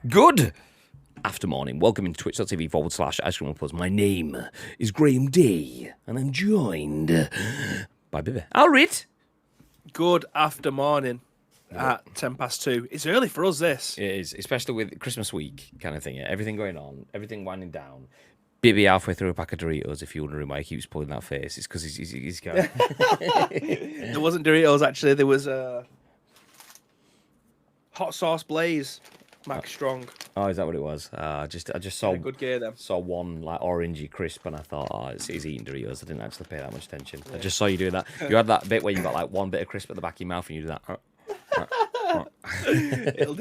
Good after morning. Welcome into twitch.tv/Ice Cream Plus. My name is Graham D, and I'm joined by Bibby. Alrid. Good after morning at 2:10. It's early for us, this. It is, especially with Christmas week kind of thing. Yeah? Everything going on, everything winding down. Bibby halfway through a pack of Doritos, if you're wondering why he keeps pulling that face. It's because he's got... There wasn't Doritos, actually. There was hot sauce blaze. Max Strong. Oh, is that what it was? I just saw good gear then. Saw one like orangey crisp, and I thought, oh, he's eating Doritos. I didn't actually pay that much attention. Yeah. I just saw you doing that. You had that bit where you got like one bit of crisp at the back of your mouth, and you do that. It'll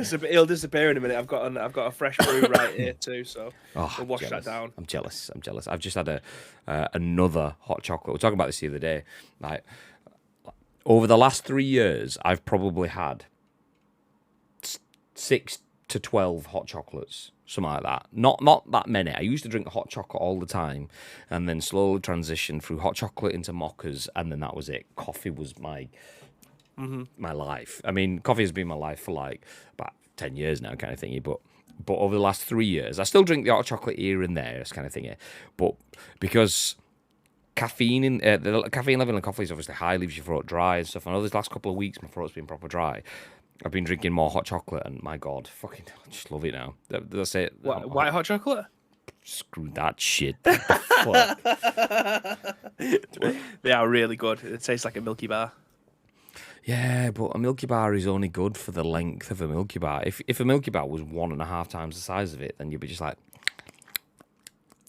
disappear in a minute. I've got a fresh brew right here too, so we'll wash that down. I'm jealous. I've just had another hot chocolate. We were talking about this the other day. Like over the last 3 years, I've probably had 6 to 12 hot chocolates, something like that. Not that many. I used to drink hot chocolate all the time, and then slowly transitioned through hot chocolate into mochas, and then that was it. Coffee was my life. I mean, coffee has been my life for like about 10 years now, kind of thingy. But over the last 3 years, I still drink the hot chocolate here and there, this kind of thingy. But because caffeine in the caffeine level in coffee is obviously high, leaves your throat dry and stuff. I know these last couple of weeks my throat's been proper dry. I've been drinking more hot chocolate, and my God, fucking, I just love it now. That's it. White hot chocolate? Screw that shit. Fuck. They are really good. It tastes like a Milky Bar. Yeah, but a Milky Bar is only good for the length of a Milky Bar. If a Milky Bar was 1.5 times the size of it, then you'd be just like...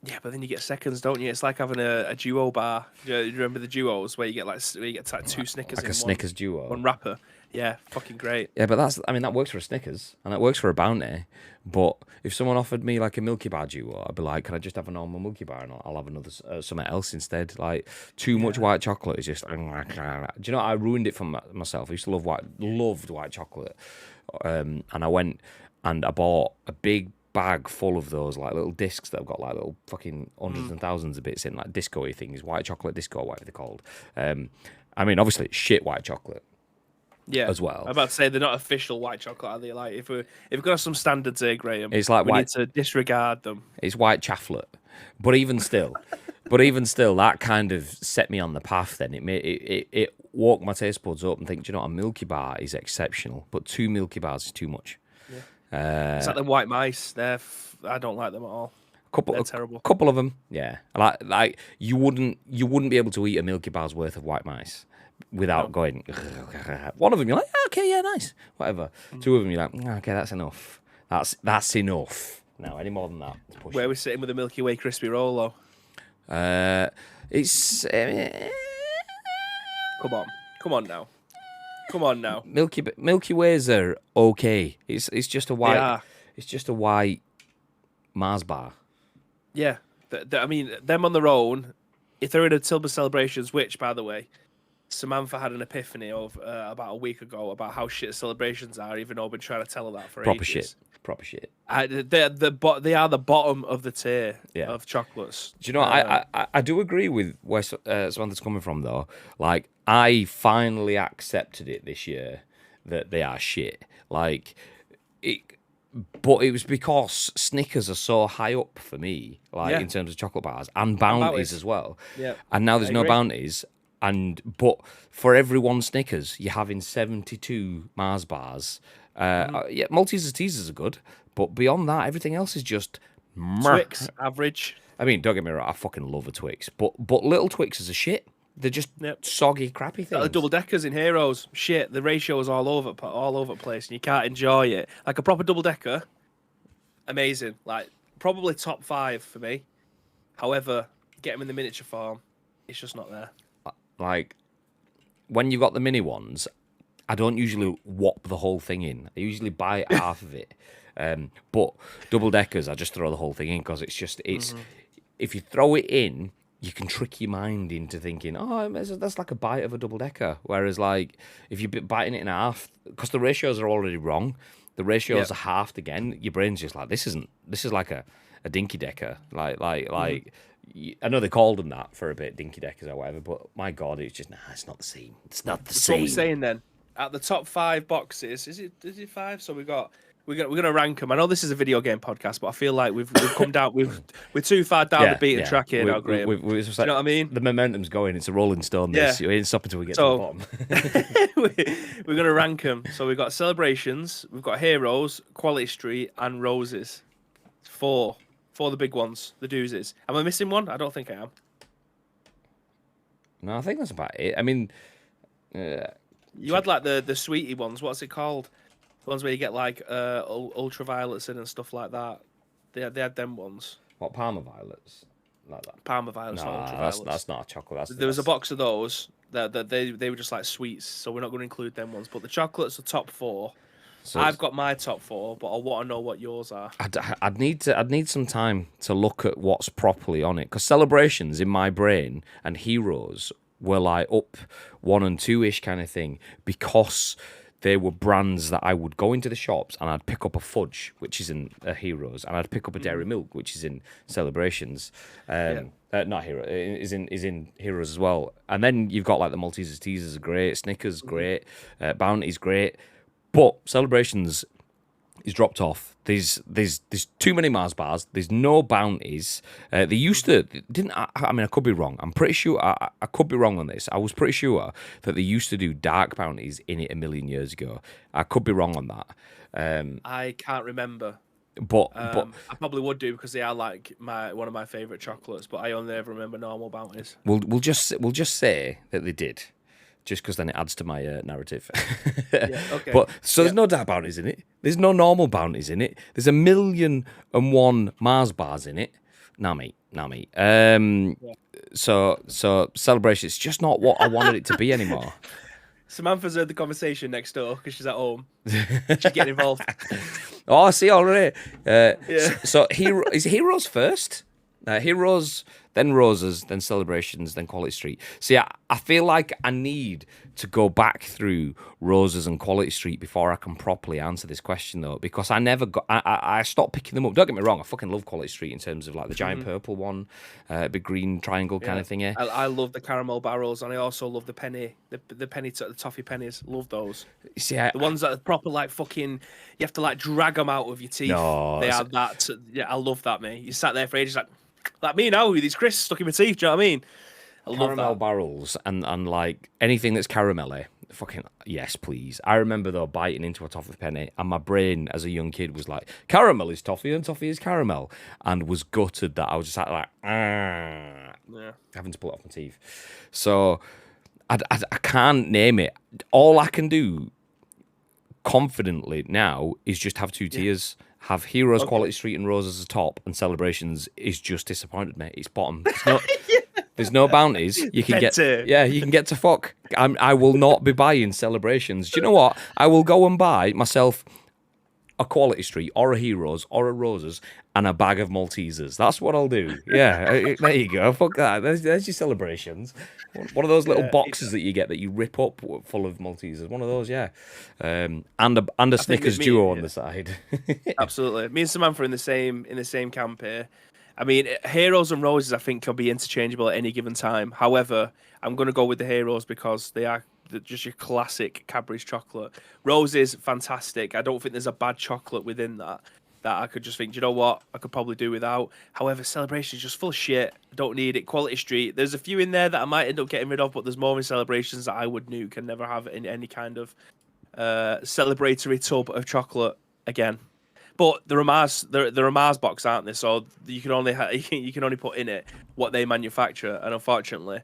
Yeah, but then you get seconds, don't you? It's like having a duo bar. Do you remember the duos where you get like two Snickers like in a Snickers duo, one wrapper? Yeah, fucking great. Yeah, but that works for a Snickers and that works for a Bounty. But if someone offered me like a Milky Bar duo, I'd be like, can I just have a normal Milky Bar and I'll have another something else instead? Like too much white chocolate is just. Do you know? I ruined it for myself. I used to loved white chocolate, and I went and I bought a big bag full of those like little discs that have got like little fucking hundreds and thousands of bits in, like disco-y things, white chocolate disco, whatever they're called. I mean, obviously it's shit white chocolate. Yeah, as well. I'm about to say they're not official white chocolate, are they? Like if we've got some standards here, Graham, it's like we need to disregard them. It's white chaflet, but even still, that kind of set me on the path. Then it woke my taste buds up and think, do you know what, a Milky Bar is exceptional, but 2 Milky Bars is too much. Yeah. It's like the white mice. I don't like them at all. They're terrible. Couple of them, yeah. Like you wouldn't be able to eat a Milky Bar's worth of white mice without going. One of them, you're like, okay, yeah, nice, whatever. 2 of them, you're like, okay, that's enough. That's enough. No, any more than that. Where are we sitting with the Milky Way crispy roll, though? It's. Come on now. Milky Ways are okay. It's just a white. It's just a white Mars bar. Yeah, I mean, them on their own. If they're in a Tilburg Celebrations, which, by the way, Samantha had an epiphany of about a week ago about how shit celebrations are, even though I've been trying to tell her that for ages. Proper shit. They are the bottom of the tier of chocolates. Do you know? I do agree with where Samantha's coming from, though. Like, I finally accepted it this year that they are shit. Like it. But it was because Snickers are so high up for me, like in terms of chocolate bars and Bounties as well. Yeah. And now there's no Bounties. But for every one Snickers, you're having 72 Mars bars. Yeah, Maltesers teasers are good, but beyond that, everything else is just Twix average. I mean, don't get me wrong, I fucking love a Twix, but little Twixes are shit. They're just soggy, crappy things. The double deckers in Heroes, shit. The ratio is all over the place, and you can't enjoy it. Like a proper double decker, amazing. Like probably top 5 for me. However, get them in the miniature form, it's just not there. Like when you got the mini ones, I don't usually whop the whole thing in. I usually buy half of it. But double deckers, I just throw the whole thing in because if you throw it in, you can trick your mind into thinking, oh, that's like a bite of a double decker. Whereas, like, if you're biting it in half, because the ratios are already wrong, the ratios are halved again. Your brain's just like, this is like a dinky decker. Like. I know they called them that for a bit, dinky deckers or whatever, but my God, it's just it's not the same. It's not the same. What we're saying then, at the top 5 boxes, is it 5? So we got we're gonna rank them. I know this is a video game podcast, but I feel like we've come down. We're too far down the beaten track here now, Graham. Do you know what I mean? The momentum's going. It's a rolling stone. This you ain't stopping until we get to the bottom. We're gonna rank them. So we've got celebrations, we've got heroes, Quality Street, and roses. Four the big ones, the doozies. Am I missing one? I don't think I am. No, I think that's about it. I mean, you had like the sweetie ones. What's it called? The ones where you get like ultraviolets in and stuff like that. They had them ones. What, Parma violets? Like that? Parma violets, no, not ultraviolets. That's not a chocolate. There was a box of those that they were just like sweets, so we're not going to include them ones. But the chocolates are top 4. So I've got my top 4, but I want to know what yours are. I'd need some time to look at what's properly on it, because celebrations in my brain and heroes were like up 1 and 2-ish kind of thing, because they were brands that I would go into the shops and I'd pick up a fudge, which is in Heroes, and I'd pick up a Dairy Milk, which is in Celebrations. Not Hero, is in Heroes as well. And then you've got like the Maltesers teasers are great, Snickers great, Bounty's great, but Celebrations is dropped off. There's too many Mars bars. There's no bounties. They used to didn't. I mean, I could be wrong. I'm pretty sure I could be wrong on this. I was pretty sure that they used to do dark bounties in it a million years ago. I could be wrong on that. I can't remember. But I probably would do, because they are like one of my favourite chocolates. But I only ever remember normal bounties. We'll just say that they did, just because then it adds to my narrative. Yeah, okay. But so there's no dark bounties in it. There's no normal bounties in it. There's 1,000,001 Mars bars in it. Nah, mate. So Celebration, it's just not what I wanted it to be anymore. Samantha's heard the conversation next door because she's at home. She's getting involved. Oh, I see already. So is Heroes first? Heroes, then Roses, then Celebrations, then Quality Street. See, I feel like I need to go back through Roses and Quality Street before I can properly answer this question, though, because I never got. I stopped picking them up. Don't get me wrong, I fucking love Quality Street in terms of like the giant purple one, big green triangle kind of thing. Yeah, I love the caramel barrels, and I also love the penny, the penny, the toffee pennies. Love those. See, the ones that are proper like fucking. You have to like drag them out of your teeth. No, they are that. Yeah, I love that, mate. You sat there for ages like me now with these crisps stuck in my teeth. Do you know what I mean? I love caramel that. barrels and like anything that's caramelly. Fucking yes, please. I remember though biting into a toffee penny, and my brain as a young kid was like, caramel is toffee and toffee is caramel, and was gutted that I was just like having to pull it off my teeth. So I can't name it. All I can do confidently now is just have 2 tiers. Have Heroes, Quality Street, and Roses as a top, and Celebrations is just disappointed, mate. It's bottom. There's no bounties. You can you can get to fuck. I will not be buying Celebrations. Do you know what? I will go and buy myself a Quality Street or a Heroes or a Roses and a bag of Maltesers. That's what I'll do. Yeah, there you go. Fuck that. There's your Celebrations. One of those little boxes that you get that you rip up full of Maltesers. One of those, yeah. And a Snickers duo on the side. Absolutely. Me and Samantha are in the same camp here. I mean, Heroes and Roses, I think, can be interchangeable at any given time. However, I'm going to go with the Heroes because they are just your classic Cadbury's chocolate. Roses, fantastic. I don't think there's a bad chocolate within that I could just think, do you know what? I could probably do without. However, Celebration is just full of shit. I don't need it. Quality Street, there's a few in there that I might end up getting rid of, but there's more in Celebrations that I would nuke and never have in any kind of celebratory tub of chocolate again. But they're a Mars box, aren't they? So you can only put in it what they manufacture, and unfortunately,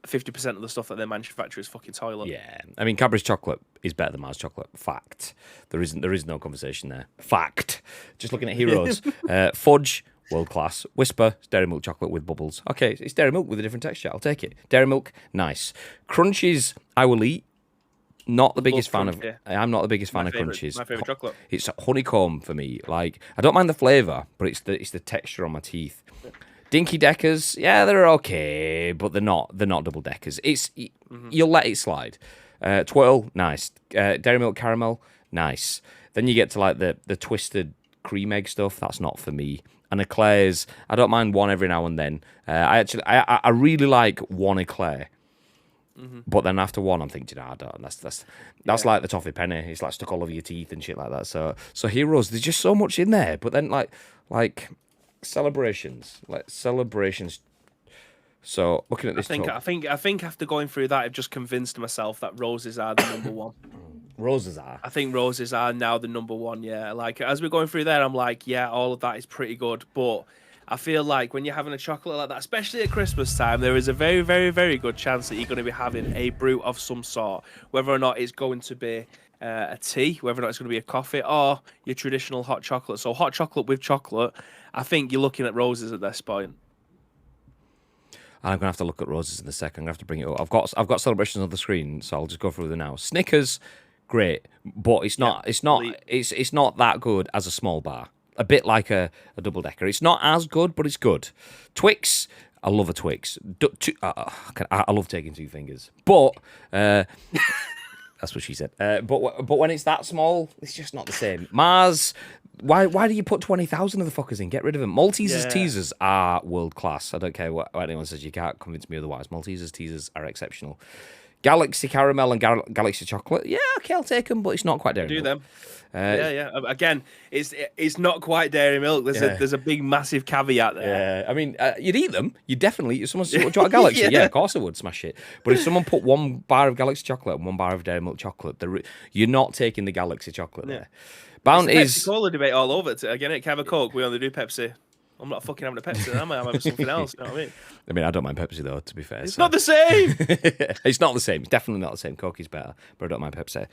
50% of the stuff that they manufacture is fucking toilet. Yeah, I mean, Cadbury's chocolate is better than Mars chocolate. Fact. There is no conversation there. Fact. Just looking at Heroes, fudge, world class. Whisper, it's Dairy Milk chocolate with bubbles. Okay, it's Dairy Milk with a different texture. I'll take it. Dairy Milk, nice. Crunchies, I will eat. Not the biggest fan of. I'm not the biggest fan of Crunchies. My favorite chocolate. It's honeycomb for me. Like, I don't mind the flavor, but it's the texture on my teeth. Dinky Deckers, yeah, they're okay, but they're not double deckers. You'll let it slide. Twirl, nice. Dairy Milk Caramel, nice. Then you get to like the twisted cream egg stuff. That's not for me. And eclairs, I don't mind one every now and then. I really like one eclair. But then after one, I'm thinking, I don't. That's like the toffee penny. It's like stuck all over your teeth and shit like that. So heroes, there's just so much in there. But then like celebrations. So looking at this, I think after going through that, I've just convinced myself that roses are the number one. Roses are. I think roses are now the number one. Yeah, like as we're going through there, I'm like, yeah, all of that is pretty good, but I feel like when you're having a chocolate like that, especially at Christmas time, there is a very, very, very good chance that you're going to be having a brew of some sort, whether or not it's going to be a tea, whether or not it's going to be a coffee, or your traditional hot chocolate. So hot chocolate with chocolate, I think you're looking at roses at this point. I'm gonna have to look at roses in a second. I'm gonna have to bring it up. I've got celebrations on the screen, so I'll just go through them now. Snickers, great, but it's not that good as a small bar. A bit like a double decker. It's not as good, but it's good. Twix, I love a Twix. I love taking two fingers, but that's what she said. But when it's that small, it's just not the same. Mars. Why do you put 20,000 of the fuckers in? Get rid of them. Maltesers teasers are world class. I don't care what anyone says. You can't convince me otherwise. Maltesers teasers are exceptional. Galaxy caramel and Galaxy chocolate. Yeah, okay, I'll take them, but it's not quite dairy milk. Them. Yeah. Again, it's not quite dairy milk. There's a big massive caveat there. Yeah, I mean, you'd eat them. You definitely. If someone said, "What do you want, Galaxy?" Yeah, of course I would smash it. But if someone put one bar of Galaxy chocolate and one bar of dairy milk chocolate, you're not taking the Galaxy chocolate there. Bounty is Pepsi Cola debate all over. Again, at Have a Coke, we only do Pepsi. I'm not fucking having a Pepsi, am I? I'm having something else. You know what I mean? I don't mind Pepsi though. To be fair, it's not the same. It's not the same. It's definitely not the same. Coke is better, but I don't mind Pepsi.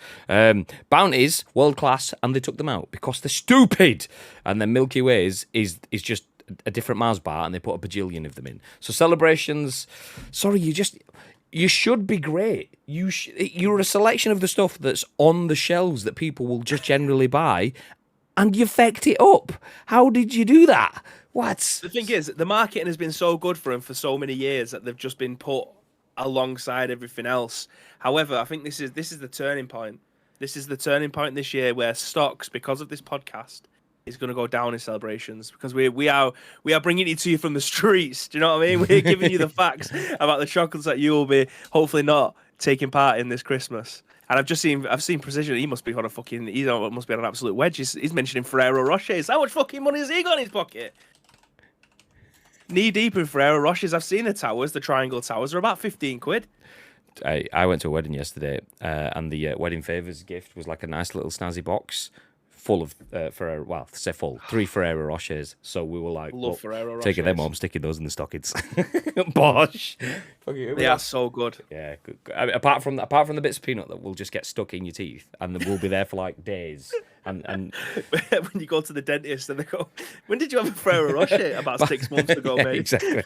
Bounty's world class, and they took them out because they're stupid. And then Milky Ways is just a different Mars bar, and they put a bajillion of them in. So celebrations. Sorry, you should be great. You're a selection of the stuff that's on the shelves that people will just generally buy, and you fecked it up. How did you do that? What? The thing is, the marketing has been so good for them for so many years that they've just been put alongside everything else. However, I think this is the turning point. This is the turning point this year where stocks, because of this podcast, is going to go down in celebrations because we are bringing it to you from the streets. Do you know what I mean? We're giving you the facts about the chocolates that you will be hopefully not taking part in this Christmas. And I've seen Precision. He must be on an absolute wedge. He's mentioning Ferrero Rochers. How much fucking money has he got in his pocket? Knee deep in Ferrero Rochers. I've seen the triangle towers are about 15 quid. I went to a wedding yesterday, and the wedding favours gift was like a nice little snazzy box full of Ferrero. Well, say full 3 Ferrero Rochers. So we were like, love Ferrero Rochers. Taking them home, sticking those in the stockings. Bosh. They are so good. Yeah, good. I mean, apart from the bits of peanut that will just get stuck in your teeth and they will be there for like days. And when you go to the dentist and they go, "When did you have a Ferrero Rocher?" About 6 months ago, mate. Exactly.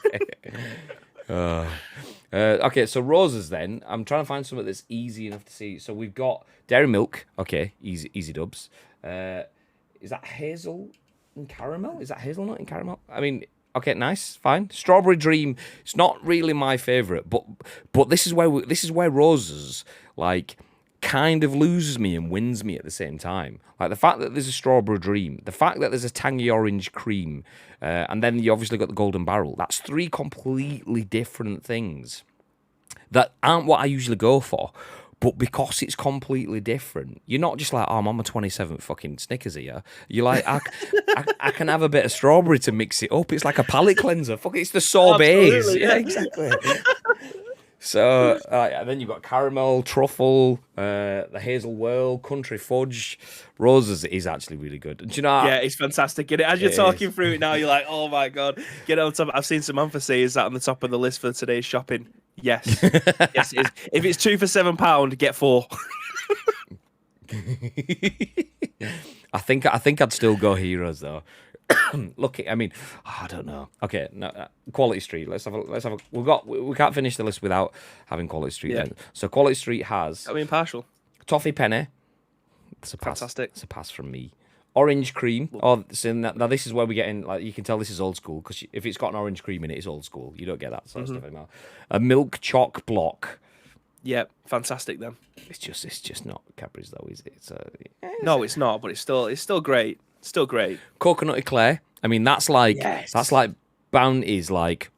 Okay, so roses then. I'm trying to find something that's easy enough to see. So we've got dairy milk. Okay, easy dubs. Is that hazel and caramel? Is that hazelnut and caramel? I mean, okay, nice, fine. Strawberry Dream. It's not really my favorite, but this is where roses like kind of loses me and wins me at the same time. Like the fact that there's a Strawberry Dream, the fact that there's a tangy orange cream, and then you obviously got the Golden Barrel. That's 3 completely different things that aren't what I usually go for. But because it's completely different, you're not just like, oh, I'm on my 27th fucking Snickers here. You're like, I can have a bit of strawberry to mix it up. It's like a palate cleanser. Fuck, it's the sorbets. Absolutely. Yeah, exactly. So then you've got caramel, truffle, the hazel whirl, country fudge. Roses is actually really good. Do you know? Yeah, it's fantastic. As you're talking through it now, you're like, oh my God. Get on top. I've seen Samantha say, is that on the top of the list for today's shopping? Yes. Yes, it is. If it's 2 for £7, get 4. I think I'd still go heroes though. Look, I mean, I don't know. Okay, no, Quality Street. Let's have a. We can't finish the list without having Quality Street. Yeah. Then. So Quality Street has. I mean, partial. Toffee penny. It's a pass. Fantastic. It's a pass from me. Orange cream. Oh, so now this is where we get in. Like you can tell this is old school because if it's got an orange cream in it, it's old school. You don't get that sort of stuff anymore. A milk choc block. Yeah, fantastic then. It's just not Cadbury's though, is it? No, it's not. But it's still great. Still great. Coconut eclair. I mean, that's like Bounty's like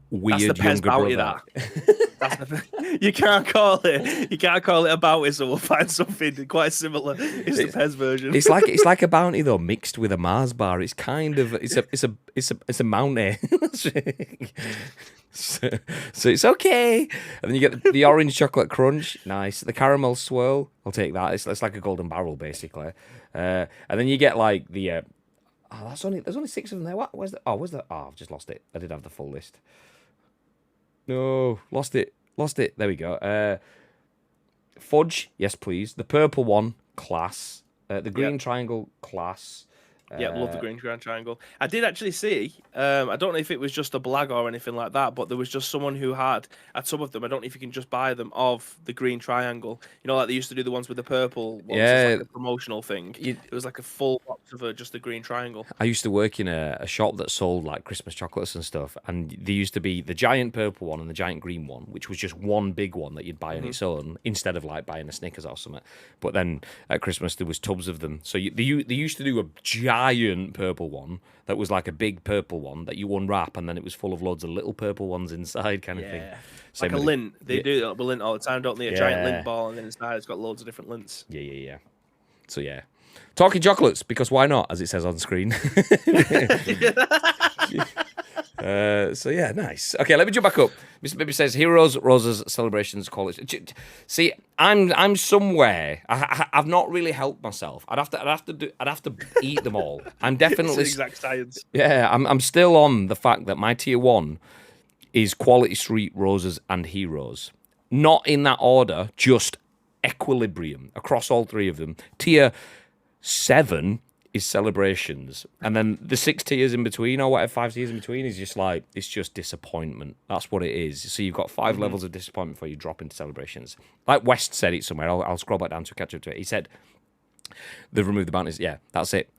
weird That's the Pez younger Bounty, brother. that. That's you can't call it. You can't call it a bounty. So we'll find something quite similar. It's the Pez version. It's like a bounty though, mixed with a Mars bar. It's kind of it's a mounty. so it's okay. And then you get the orange chocolate crunch, nice. The caramel swirl, I'll take that. It's like a golden barrel basically. And then you get like the there's only 6 of them there. Where's the I've just lost it. I did have the full list. No, lost it. There we go. Fudge, yes please. The purple one, class. The green triangle, class. Yeah, love the green grand triangle. I did actually see, I don't know if it was just a blag or anything like that, but there was just someone who had, at some of them, I don't know if you can just buy them, of the green triangle. You know, like they used to do the ones with the purple ones, yeah, like a promotional thing. It was like a full box of just the green triangle. I used to work in a shop that sold like Christmas chocolates and stuff, and there used to be the giant purple one and the giant green one, which was just one big one that you'd buy on its own, instead of like buying a Snickers or something. But then at Christmas, there was tubs of them. So they used to do a giant purple one that was like a big purple one that you unwrap, and then it was full of loads of little purple ones inside, kind of thing. Like a lint. They do that with lint all the time, don't they? A giant lint ball, and then inside it's got loads of different lints. Yeah. So yeah, talking chocolates, because why not, as it says on screen. So yeah, nice. Okay, let me jump back up. Mr. Baby says heroes, roses, celebrations, college. See, I'm somewhere. I've not really helped myself. I'd have to eat them all. I'm definitely it's exact science. Yeah, I'm still on the fact that my tier 1 is Quality Street, roses, and heroes. Not in that order, just equilibrium across all 3 of them. Tier 7 is celebrations, and then the 6 tiers in between, or whatever, 5 tiers in between, is just like, it's just disappointment. That's what it is. So you've got 5 levels of disappointment before you drop into celebrations. Like West said it somewhere. I'll scroll back down to catch up to it. He said they've removed the bounties. Yeah, that's it.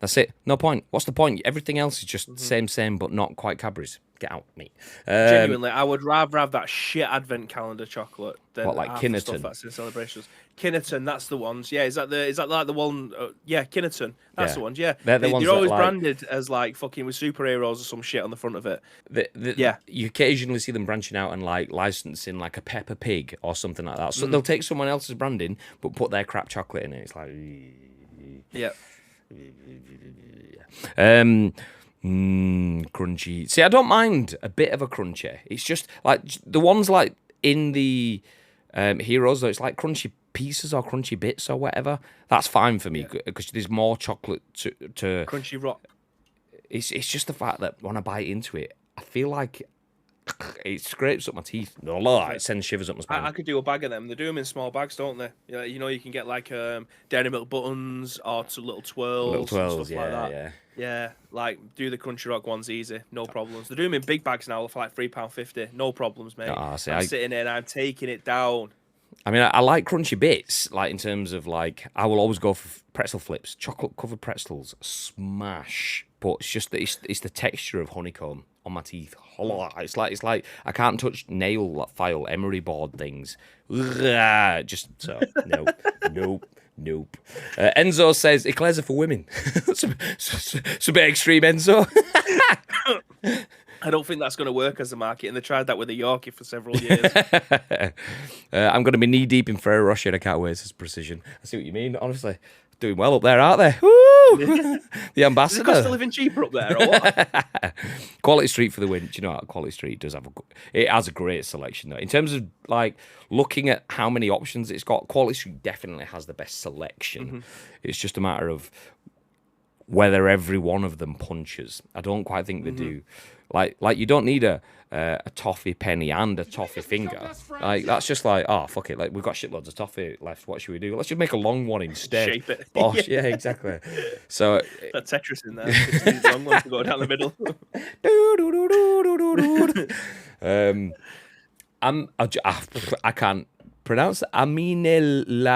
No point. What's the point? Everything else is just same, but not quite Cadbury's. Get out, mate. Genuinely, I would rather have that shit advent calendar chocolate than what, like half the Kinnerton? stuff that's in celebrations. Kinnerton, that's the ones. Yeah, is that like the one? Yeah, Kinnerton, that's the ones. Yeah, they're the ones they're always that, branded as like fucking with superheroes or some shit on the front of it. Yeah, you occasionally see them branching out and like licensing like a Peppa Pig or something like that. So they'll take someone else's branding but put their crap chocolate in it. It's like, yeah. Crunchy. See, I don't mind a bit of a crunchy. It's just like the ones like in the heroes, though. It's like crunchy pieces or crunchy bits or whatever. That's fine for me because there's more chocolate to Crunchy rock. It's just the fact that when I bite into it, I feel like it scrapes up my teeth. No lie, it sends shivers up my spine. I could do a bag of them. They do them in small bags, don't they? Yeah, you know, you can get like dairy milk buttons or little twirls, and stuff like that. Yeah, like do the Crunchy Rock ones easy, no problems. They do them in big bags now for like £3.50, no problems, mate. I'm sitting there and I'm taking it down. I mean, I like crunchy bits, like in terms of like, I will always go for pretzel flips, chocolate covered pretzels, smash. But it's just that it's the texture of honeycomb on my teeth. It's like I can't touch nail file emery board things. Just so nope. Enzo says eclairs are for women. It's a bit extreme, Enzo. I don't think that's going to work as a market, and they tried that with a Yorkie for several years. I'm going to be knee deep in Ferrero Rocher. I can't wait. This is precision. I see what you mean. Honestly, doing well up there, aren't they? Woo! The ambassador. Does it cost of living cheaper up there, or what? Quality Street for the win. Do you know what? Quality Street does have has a great selection though. In terms of like looking at how many options it's got, Quality Street definitely has the best selection. It's just a matter of whether every one of them punches. I don't quite think they do. Like you don't need a toffee penny and a toffee finger. Like that's just like, oh fuck it. Like we've got shitloads of toffee left. What should we do? Let's just make a long one instead. Shape it. Bosh. Yeah, exactly. So that Tetris in there. Just need a long one to go down the middle. I can't pronounce Aminelaus.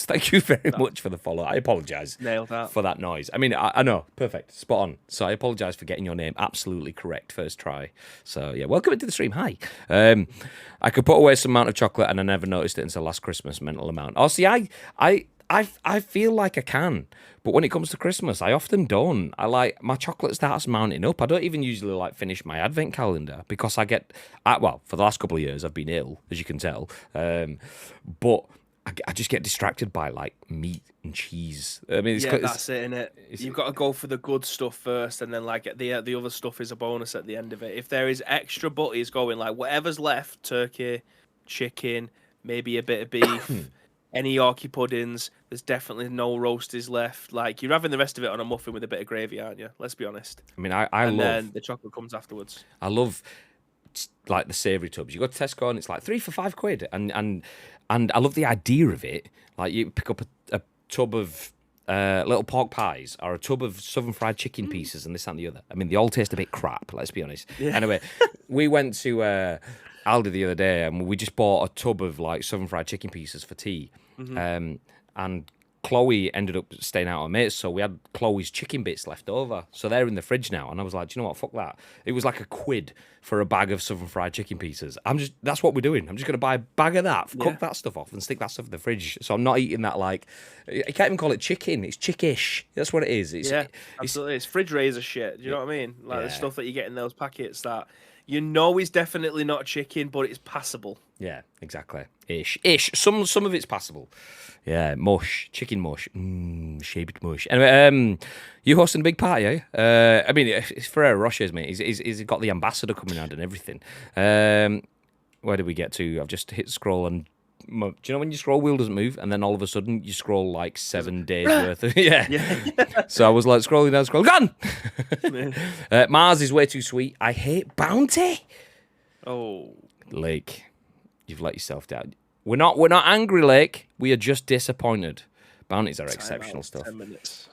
Thank you very much for the follow. I apologise for that noise. I mean, I know, perfect, spot on. So I apologise for getting your name absolutely correct first try. So yeah, welcome into the stream. Hi. I could put away some amount of chocolate and I never noticed it until last Christmas. Mental amount. Oh, see, I I feel like I can, but when it comes to Christmas, I often don't. I like my chocolate starts mounting up. I don't even usually like finish my advent calendar because well, for the last couple of years I've been ill, as you can tell. But I just get distracted by like meat and cheese. I mean, that's it, innit? You've got to go for the good stuff first, and then like the other stuff is a bonus at the end of it. If there is extra butties going, like whatever's left, turkey, chicken, maybe a bit of beef, any Yorkie puddings. There's definitely no roasties left. Like you're having the rest of it on a muffin with a bit of gravy, aren't you? Let's be honest. I mean, I and love. Then the chocolate comes afterwards. I love like the savoury tubs. You go to Tesco and it's like 3 for £5, and I love the idea of it. Like you pick up a tub of little pork pies or a tub of southern fried chicken pieces and this and the other. I mean, they all taste a bit crap. Let's be honest. Yeah. Anyway, we went to Aldi the other day and we just bought a tub of like southern fried chicken pieces for tea. And Chloe ended up staying out on mates, so we had Chloe's chicken bits left over. So they're in the fridge now. And I was like, do you know what? Fuck that. It was like £1 for a bag of southern fried chicken pieces. That's what we're doing. I'm just going to buy a bag of that, cook that stuff off and stick that stuff in the fridge. So I'm not eating that like, you can't even call it chicken. It's chickish. That's what it is. Absolutely. It's fridge raiser shit. Do you know what I mean? Like the stuff that you get in those packets that you know is definitely not chicken, but it's passable. Yeah, exactly. Ish. Some of it's passable. Yeah, mush, chicken mush, shaved mush. Anyway, you hosting a big party, eh? I mean, it's Ferrero Rocher's, mate. He's got the ambassador coming out and everything. Where did we get to? I've just hit scroll and. Do you know when your scroll wheel doesn't move and then all of a sudden you scroll like 7 days worth of So I was like scrolling down, gone. Mars is way too sweet. I hate Bounty. Oh, Lake, you've let yourself down. We're not angry, Lake. We are just disappointed. Bounties are exceptional stuff. 10 minutes.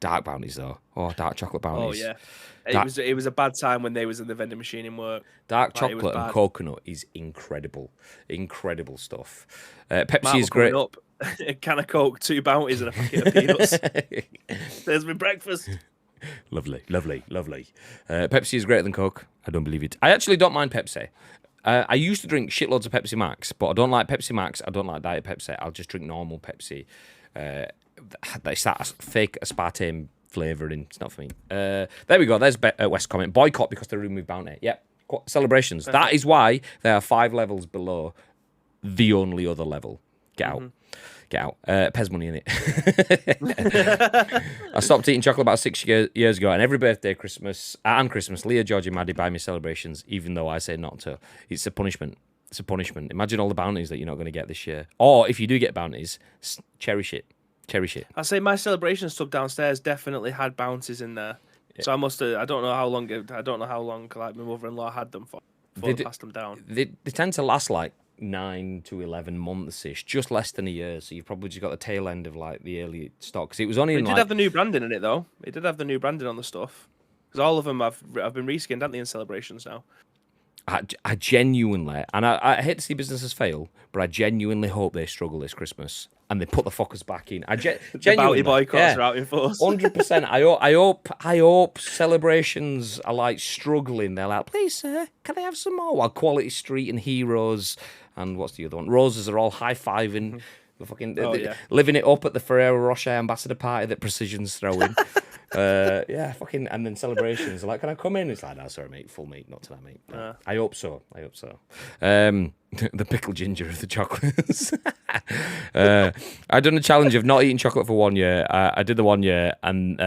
Dark bounties though. Oh, dark chocolate bounties. Oh yeah. It was a bad time when they was in the vending machine in work. Dark chocolate and coconut is incredible. Incredible stuff. Pepsi is great. Up. A can of Coke, 2 bounties and a packet of peanuts. There's my breakfast. Lovely. Pepsi is greater than Coke. I don't believe it. I actually don't mind Pepsi. I used to drink shitloads of Pepsi Max, but I don't like Pepsi Max. I don't like Diet Pepsi. I'll just drink normal Pepsi. It's that fake aspartame flavouring. It's not for me. There we go. There's West comment. Boycott because they removed Bounty. Yep. Celebrations. That is why there are 5 levels below the only other level. Get out. Get out. Pez money in it. I stopped eating chocolate about 6 years ago, and every birthday, Christmas, and Christmas, Leah, George, and Maddie buy me celebrations, even though I say not to. It's a punishment. It's a punishment. Imagine all the bounties that you're not going to get this year. Or if you do get bounties, cherish it. Cherish it. I say my celebration tub downstairs definitely had bounties in there. Yeah. So I must have. I don't know how long. Like my mother-in-law had them for before they passed them down. They tend to last like 9 to 11 months ish, just less than a year. So you've probably just got the tail end of like the early stock. Because it was only. It did have the new branding in it though. It did have the new branding on the stuff. Because all of them have been reskinned, haven't they, in celebrations now? I genuinely, and I hate to see businesses fail, but I genuinely hope they struggle this Christmas and they put the fuckers back in. Genuinely, boycotts are out in force. 100%. I hope celebrations are like struggling. They're like, please, sir, can I have some more? While Quality Street and Heroes and what's the other one? Roses are all high fiving, living it up at the Ferrero Rocher ambassador party that Precision's throwing. And then celebrations are like, can I come in? It's like, no, sorry, mate, full meat, not tonight, mate. No. I hope so. The pickled ginger of the chocolates. I've done a challenge of not eating chocolate for 1 year. I did the 1 year, and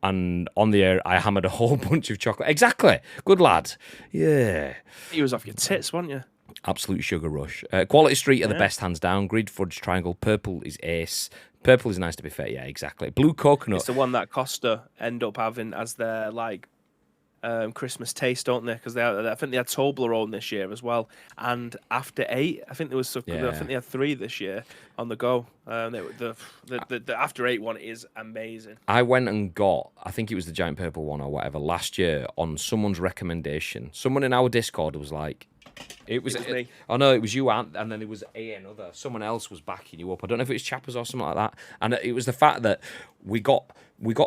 on the air, I hammered a whole bunch of chocolate. Exactly. Good lad. Yeah. You was off your tits, weren't you? Absolute sugar rush. Quality Street are the best, hands down. Grid Fudge Triangle. Purple is ace. Purple is nice, to be fair. Yeah, exactly. Blue Coconut. It's the one that Costa end up having as their like Christmas taste, don't they? Because I think they had Toblerone this year as well. And After 8, I think there was. I think they had 3 this year on the go. The After 8 one is amazing. I went and got, I think it was the giant purple one or whatever, last year on someone's recommendation. Someone in our Discord was like, It was me. Oh no, it was you, and then it was another. Someone else was backing you up. I don't know if it was Chappers or something like that. And it was the fact that we got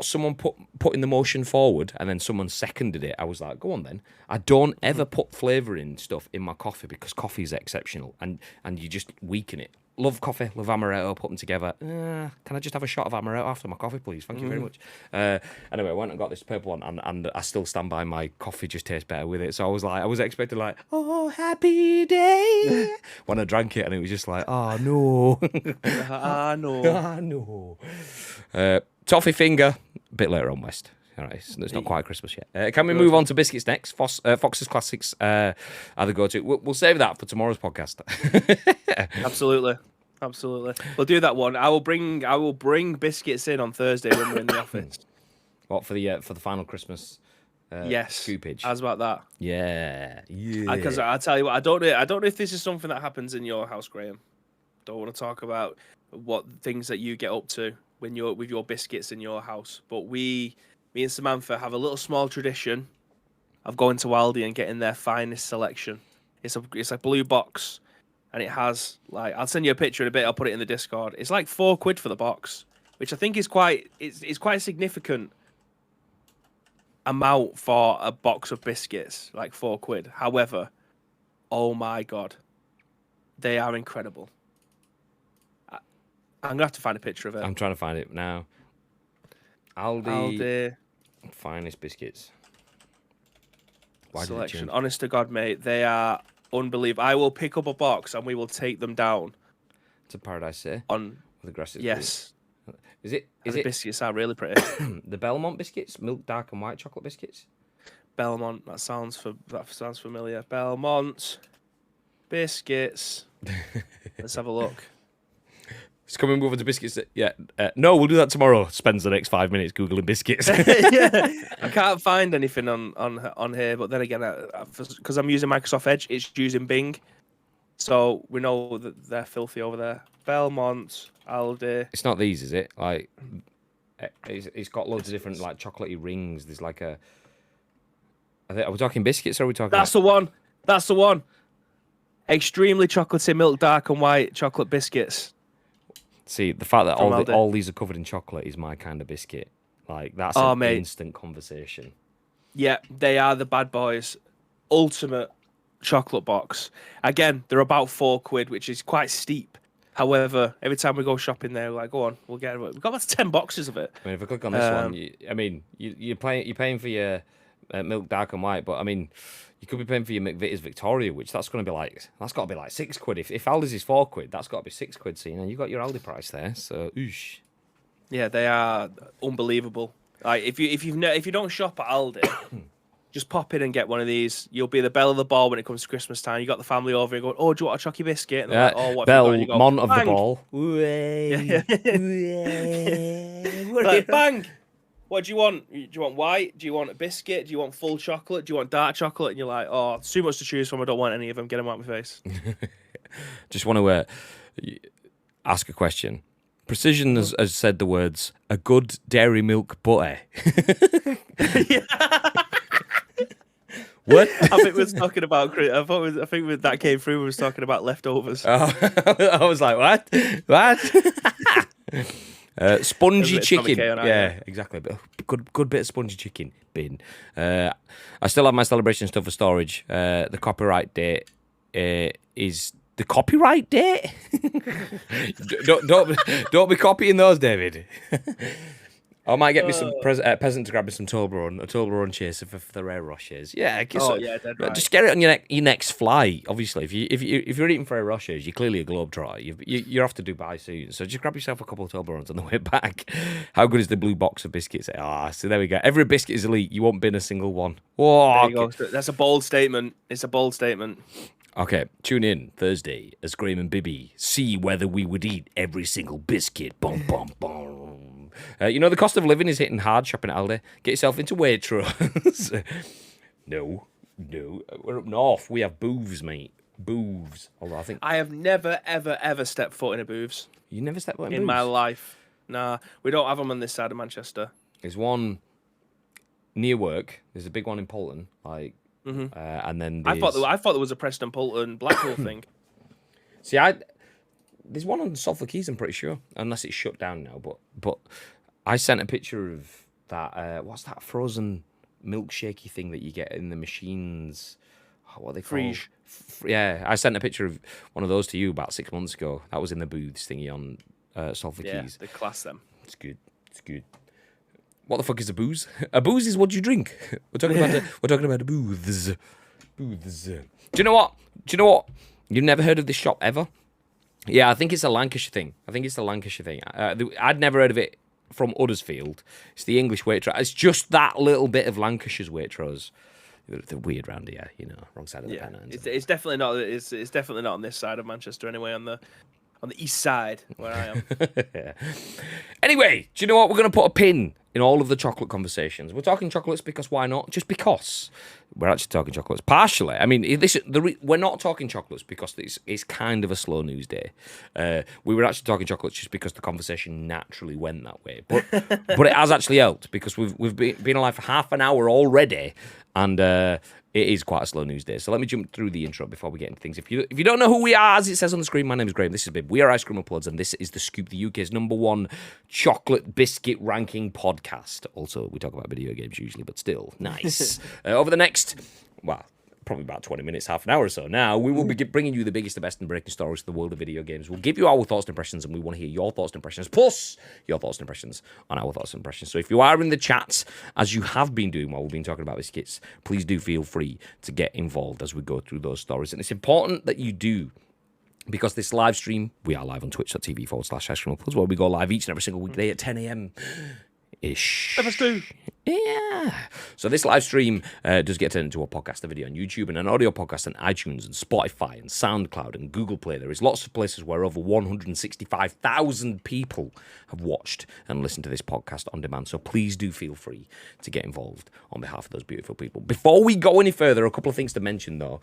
someone putting the motion forward, and then someone seconded it. I was like, go on then. I don't ever put flavouring stuff in my coffee because coffee is exceptional, and you just weaken it. love coffee, love amaretto, put them together. Can I just have a shot of amaretto after my coffee, please? Thank you very much. Anyway, I went and got this purple one, and I still stand by my coffee just tastes better with it. So I was expecting like, oh, happy day when I drank it, and it was just like, oh no, No. no. Toffee finger, a bit later on, West. All right, it's not quite Christmas yet. Can we move on to biscuits next? Fox's Classics are the go-to. We'll save that for tomorrow's podcast. Absolutely. We'll do that one. I will bring biscuits in on Thursday when we're in the office. What for the final Christmas? Yes. Scoopage. How's about that? Yeah. Because I tell you what, I don't know if this is something that happens in your house, Graham. Don't want to talk about what things that you get up to when you're with your biscuits in your house, but me and Samantha have a little small tradition of going to Aldi and getting their finest selection. It's a blue box, and it has like, I'll send you a picture in a bit. I'll put it in the Discord. It's like £4 for the box, which I think is quite a significant amount for a box of biscuits, like £4. However, oh my god, they are incredible. I'm gonna have to find a picture of it. I'm trying to find it now. Aldi. Finest biscuits. Selection. Honest to God, mate, they are unbelievable. I will pick up a box and we will take them down. To Paradise City. On the grass. Yes. Is it? The biscuits are really pretty. The Belmont biscuits, milk dark and white chocolate biscuits. Belmont. That sounds familiar. Belmont biscuits. Let's have a look. It's coming over to biscuits. Yeah. No, we'll do that tomorrow. Spends the next 5 minutes Googling biscuits. Yeah. I can't find anything on here, but then again, because I'm using Microsoft Edge, it's using Bing. So we know that they're filthy over there. Belmont, Aldi. It's not these, is it? Like, it's got loads of different like chocolatey rings. There's like a. Are we talking biscuits or are we talking? That's the one. That's the one. Extremely chocolatey, milk dark and white chocolate biscuits. See, the fact that all these are covered in chocolate is my kind of biscuit. Like, that's an instant conversation. Yeah, they are the bad boys. Ultimate chocolate box. Again, they're about £4, which is quite steep. However, every time we go shopping there, we're like, go on, we'll get it. We've got about 10 boxes of it. I mean, if I click on this one, you're paying for your milk dark and white, but I mean, you could be paying for your McVitie's Victoria, which that's got to be like £6. If Aldi's is £4, that's got to be £6. So you got your Aldi price there. So oosh. Yeah, they are unbelievable. Like if you don't shop at Aldi, just pop in and get one of these. You'll be the belle of the ball when it comes to Christmas time. You got the family over and going, oh, do you want a chocky biscuit? And like, oh, what belle, have you got? mon of bang. the ball. Like, bang. What do you want? Do you want white? Do you want a biscuit? Do you want full chocolate? Do you want dark chocolate? And you're like, oh, it's too much to choose from. I don't want any of them. Get them out of my face. Just want to ask a question. Precision has said the words, a good dairy milk butter. What? I think we was talking about. I think that came through. We was talking about leftovers. Oh, I was like, what? Spongy chicken. Yeah, exactly. Good bit of spongy chicken bin. I still have my celebration stuff for storage. The copyright date is the copyright date. don't be copying those, David. I might get me some peasant to grab me some Toblerone chaser for the rare Rochers. Yeah, dead right. Just get it on your next flight. Obviously, if you're eating Ferrero Rochers, you're clearly a globetrotter. You're off to Dubai soon, so just grab yourself a couple of Toblerones on the way back. How good is the blue box of biscuits? So there we go. Every biscuit is elite. You won't bin a single one. Whoa, there you go. That's a bold statement. It's a bold statement. Okay, tune in Thursday as Graham and Bibby see whether we would eat every single biscuit. Boom, boom, boom. The cost of living is hitting hard shopping at Aldi. Get yourself into Waitrose. No. We're up north. We have booths, mate. Booths. Although I have never, ever, ever stepped foot in a booths. You never stepped foot in booths? My life. Nah, we don't have them on this side of Manchester. There's one near work. There's a big one in Polton. And then I thought there was a Preston Polton Blackpool thing. See, there's one on Salford Keys, I'm pretty sure, unless it's shut down now. But I sent a picture of that. What's that frozen milkshakey thing that you get in the machines? what are they Frige. called? Yeah, I sent a picture of one of those to you about 6 months ago. That was in the booths thingy on Salford Keys. They class them. It's good. It's good. What the fuck is a booze? A booze is what you drink. We're talking about the booths. Booths. Do you know what? You've never heard of this shop ever? Yeah, I think it's a Lancashire thing. I'd never heard of it from Uddersfield. It's the English Waitrose. It's just that little bit of Lancashire's Waitrose. They're weird round here, wrong side of the Pennines. It's definitely not. It's definitely not on this side of Manchester anyway. On the east side where I am. Anyway, do you know what? We're going to put a pin in all of the chocolate conversations. We're talking chocolates because why not? Just because we're actually talking chocolates. Partially. I mean, we're not talking chocolates because it's kind of a slow news day. We were actually talking chocolates just because the conversation naturally went that way. But it has actually helped because we've been alive for half an hour already, and it is quite a slow news day. So let me jump through the intro before we get into things. If you don't know who we are, as it says on the screen, my name is Graham. This is Bib. We are Ice Cream Uploads, and this is The Scoop, the UK's #1 chocolate biscuit ranking podcast. Also, we talk about video games usually, but still, nice. Over the next, probably about 20 minutes, half an hour or so now, we will be bringing you the biggest, the best, and breaking stories of the world of video games. We'll give you our thoughts and impressions, and we want to hear your thoughts and impressions, plus your thoughts and impressions on our thoughts and impressions. So if you are in the chat, as you have been doing while we've been talking about biscuits, please do feel free to get involved as we go through those stories. And it's important that you do, because this live stream, we are live on twitch.tv/Ice Cream Uploads, where we go live each and every single weekday at 10 a.m. ish. Yeah. So this live stream does get turned into a podcast, a video on YouTube, and an audio podcast on iTunes and Spotify and SoundCloud and Google Play. There is lots of places where over 165,000 people have watched and listened to this podcast on demand. So please do feel free to get involved on behalf of those beautiful people. Before we go any further, a couple of things to mention though.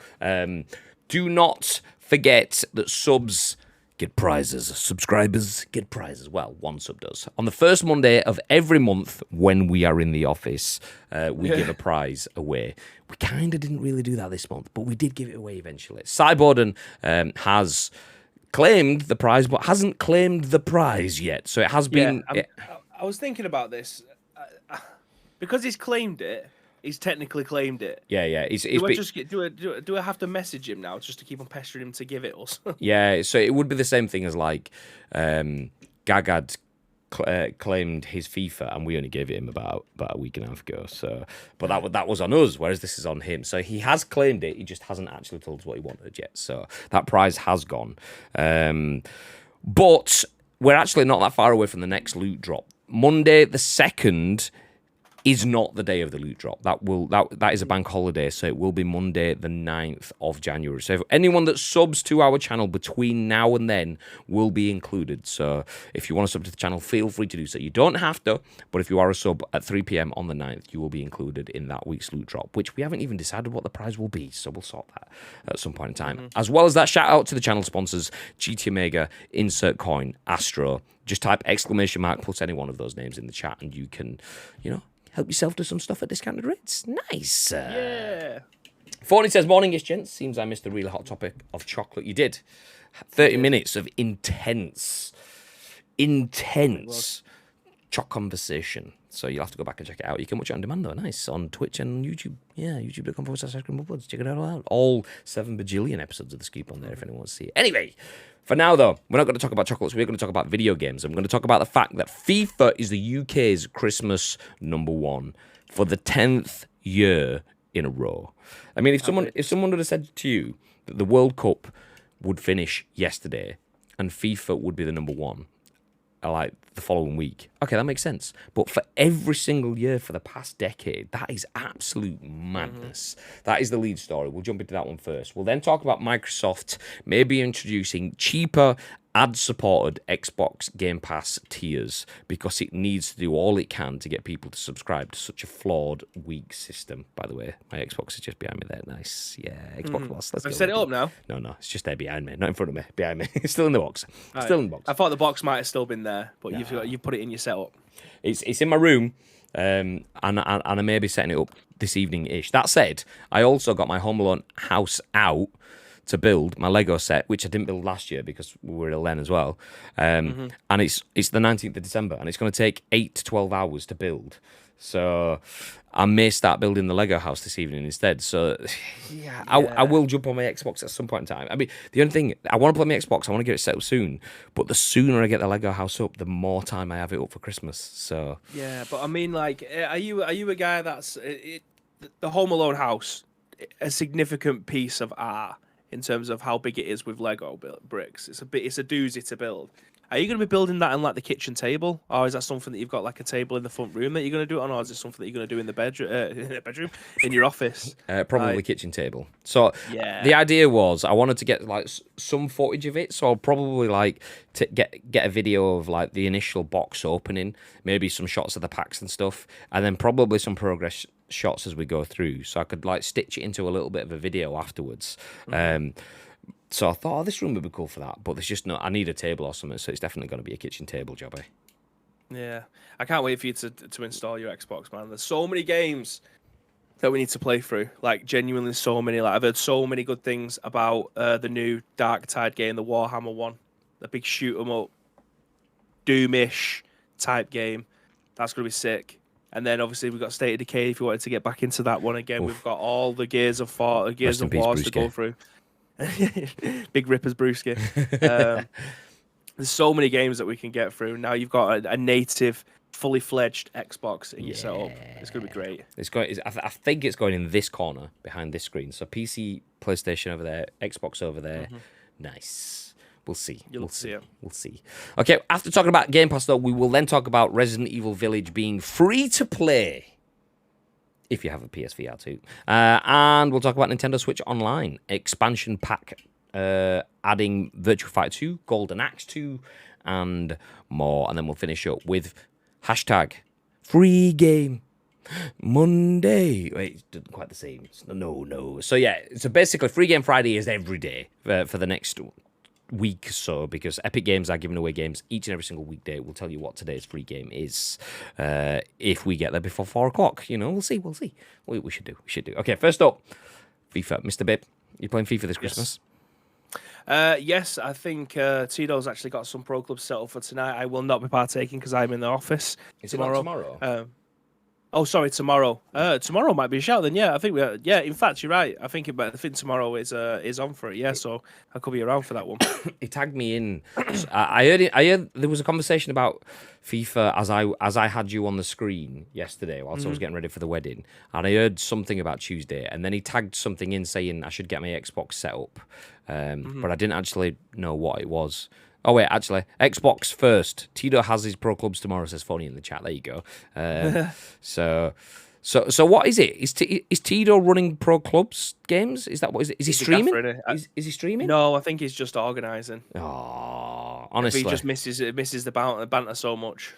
Do not forget that subs get prizes. Subscribers get prizes. Well, one sub does. On the first Monday of every month when we are in the office, we give a prize away. We kind of didn't really do that this month, but we did give it away eventually. Cyborden has claimed the prize, but hasn't claimed the prize yet. So it has been... I was thinking about this. Because he's claimed it, he's technically claimed it. Yeah. Do I have to message him now just to keep on pestering him to give it us? Yeah, so it would be the same thing as like Gagad claimed his FIFA, and we only gave it him about a week and a half ago. So, but that was on us, whereas this is on him. So he has claimed it. He just hasn't actually told us what he wanted yet. So that prize has gone. But we're actually not that far away from the next loot drop. Monday the 2nd is not the day of the loot drop. That is a bank holiday, so it will be Monday the 9th of January. So if anyone that subs to our channel between now and then will be included. So if you want to sub to the channel, feel free to do so. You don't have to, but if you are a sub at 3 p.m. on the 9th, you will be included in that week's loot drop, which we haven't even decided what the prize will be, so we'll sort that at some point in time. As well as that, shout out to the channel sponsors, GT Omega, Insert Coin, Astro. Just type exclamation mark plus any one of those names in the chat, and you can, help yourself to some stuff at discounted rates. Nice. Yeah. Phony says, morning-ish, gents. Seems I missed the really hot topic of chocolate. You did. 30 minutes of intense choc conversation. So you'll have to go back and check it out. You can watch it on demand, though. Nice. On Twitch and YouTube. Yeah, youtube.com/IceCreamUploads. Check it out. All 7 bajillion episodes of The Scoop on there if anyone wants to see it. Anyway, for now, though, we're not going to talk about chocolates. We're going to talk about video games. I'm going to talk about the fact that FIFA is the UK's Christmas #1 for the 10th year in a row. I mean, if someone would have said to you that the World Cup would finish yesterday and FIFA would be the #1, like the following week, okay, that makes sense. But for every single year for the past decade, that is absolute madness. That is the lead story. We'll jump into that one first. We'll then talk about Microsoft maybe introducing cheaper ad-supported Xbox Game Pass tiers because it needs to do all it can to get people to subscribe to such a flawed, weak system. By the way, my Xbox is just behind me there. Nice. Yeah, Xbox Plus. Let's go. I've set it up now. No, it's just there behind me. Not in front of me, behind me. It's still in the box. Still in the box. I thought the box might have still been there, but you've put it in your setup. It's in my room, and I may be setting it up this evening-ish. That said, I also got my Home Alone house out to build my Lego set, which I didn't build last year because we were ill then as well. And it's the 19th of December, and it's going to take 8 to 12 hours to build. So I may start building the Lego house this evening instead. So yeah, I will jump on my Xbox at some point in time. I mean, the only thing, I want to play my Xbox. I want to get it set up soon. But the sooner I get the Lego house up, the more time I have it up for Christmas. So yeah, but I mean, like, are you a guy that's the Home Alone house, a significant piece of art in terms of how big it is with Lego bricks? It's a doozy to build. Are you going to be building that in like the kitchen table, or is that something that you've got like a table in the front room that you're going to do it on, or is it something that you're going to do in the bedroom, in your office? probably kitchen table. So the idea was I wanted to get like some footage of it. So I'll probably like to get a video of like the initial box opening, maybe some shots of the packs and stuff, and then probably some progress shots as we go through. So I could like stitch it into a little bit of a video afterwards. So I thought, this room would be cool for that. But there's just no, I need a table or something, so it's definitely going to be a kitchen table job, Yeah. I can't wait for you to install your Xbox, man. There's so many games that we need to play through. Like, genuinely so many. Like, I've heard so many good things about the new Dark Tide game, the Warhammer one. The big shoot 'em up, Doomish type game. That's going to be sick. And then, obviously, we've got State of Decay if you wanted to get back into that one again. Oof. We've got all the Gears of Wars to go through. Big Rippers Brewski. There's so many games that we can get through. Now you've got a native, fully fledged Xbox in your setup. It's going to be great. I think it's going in this corner behind this screen. So PC, PlayStation over there, Xbox over there. Nice. We'll see. We'll see. Okay, after talking about Game Pass, though, we will then talk about Resident Evil Village being free to play. If you have a PSVR 2. And we'll talk about Nintendo Switch Online. Expansion pack adding Virtua Fighter 2, Golden Axe 2, and more. And then we'll finish up with hashtag free game Monday. Wait, it's not quite the same. No. So yeah, so basically Free Game Friday is every day for the next week or so, because Epic Games are giving away games each and every single weekday. We'll tell you what today's free game is if we get there before 4 o'clock. You know, we'll see. We should do. Okay, first up, FIFA. Mr. Bib, you playing FIFA this Christmas? Yes, I think Tito's actually got some pro clubs set up for tonight. I will not be partaking because I'm in the office tomorrow. Tomorrow. Tomorrow might be a shout then. Yeah, I think in fact, you're right. I think tomorrow is on for it. Yeah, so I could be around for that one. He tagged me in. I heard there was a conversation about FIFA as I had you on the screen yesterday whilst I was getting ready for the wedding, and I heard something about Tuesday, and then he tagged something in saying I should get my Xbox set up, but I didn't actually know what it was. Oh, wait, actually, Xbox first. Tito has his pro clubs tomorrow, says Phony in the chat. There you go. So what is it? Is Tito running pro clubs games? Is that what is it? Is he streaming? Is he streaming? No, I think he's just organising. Oh, honestly. He just misses the banter so much.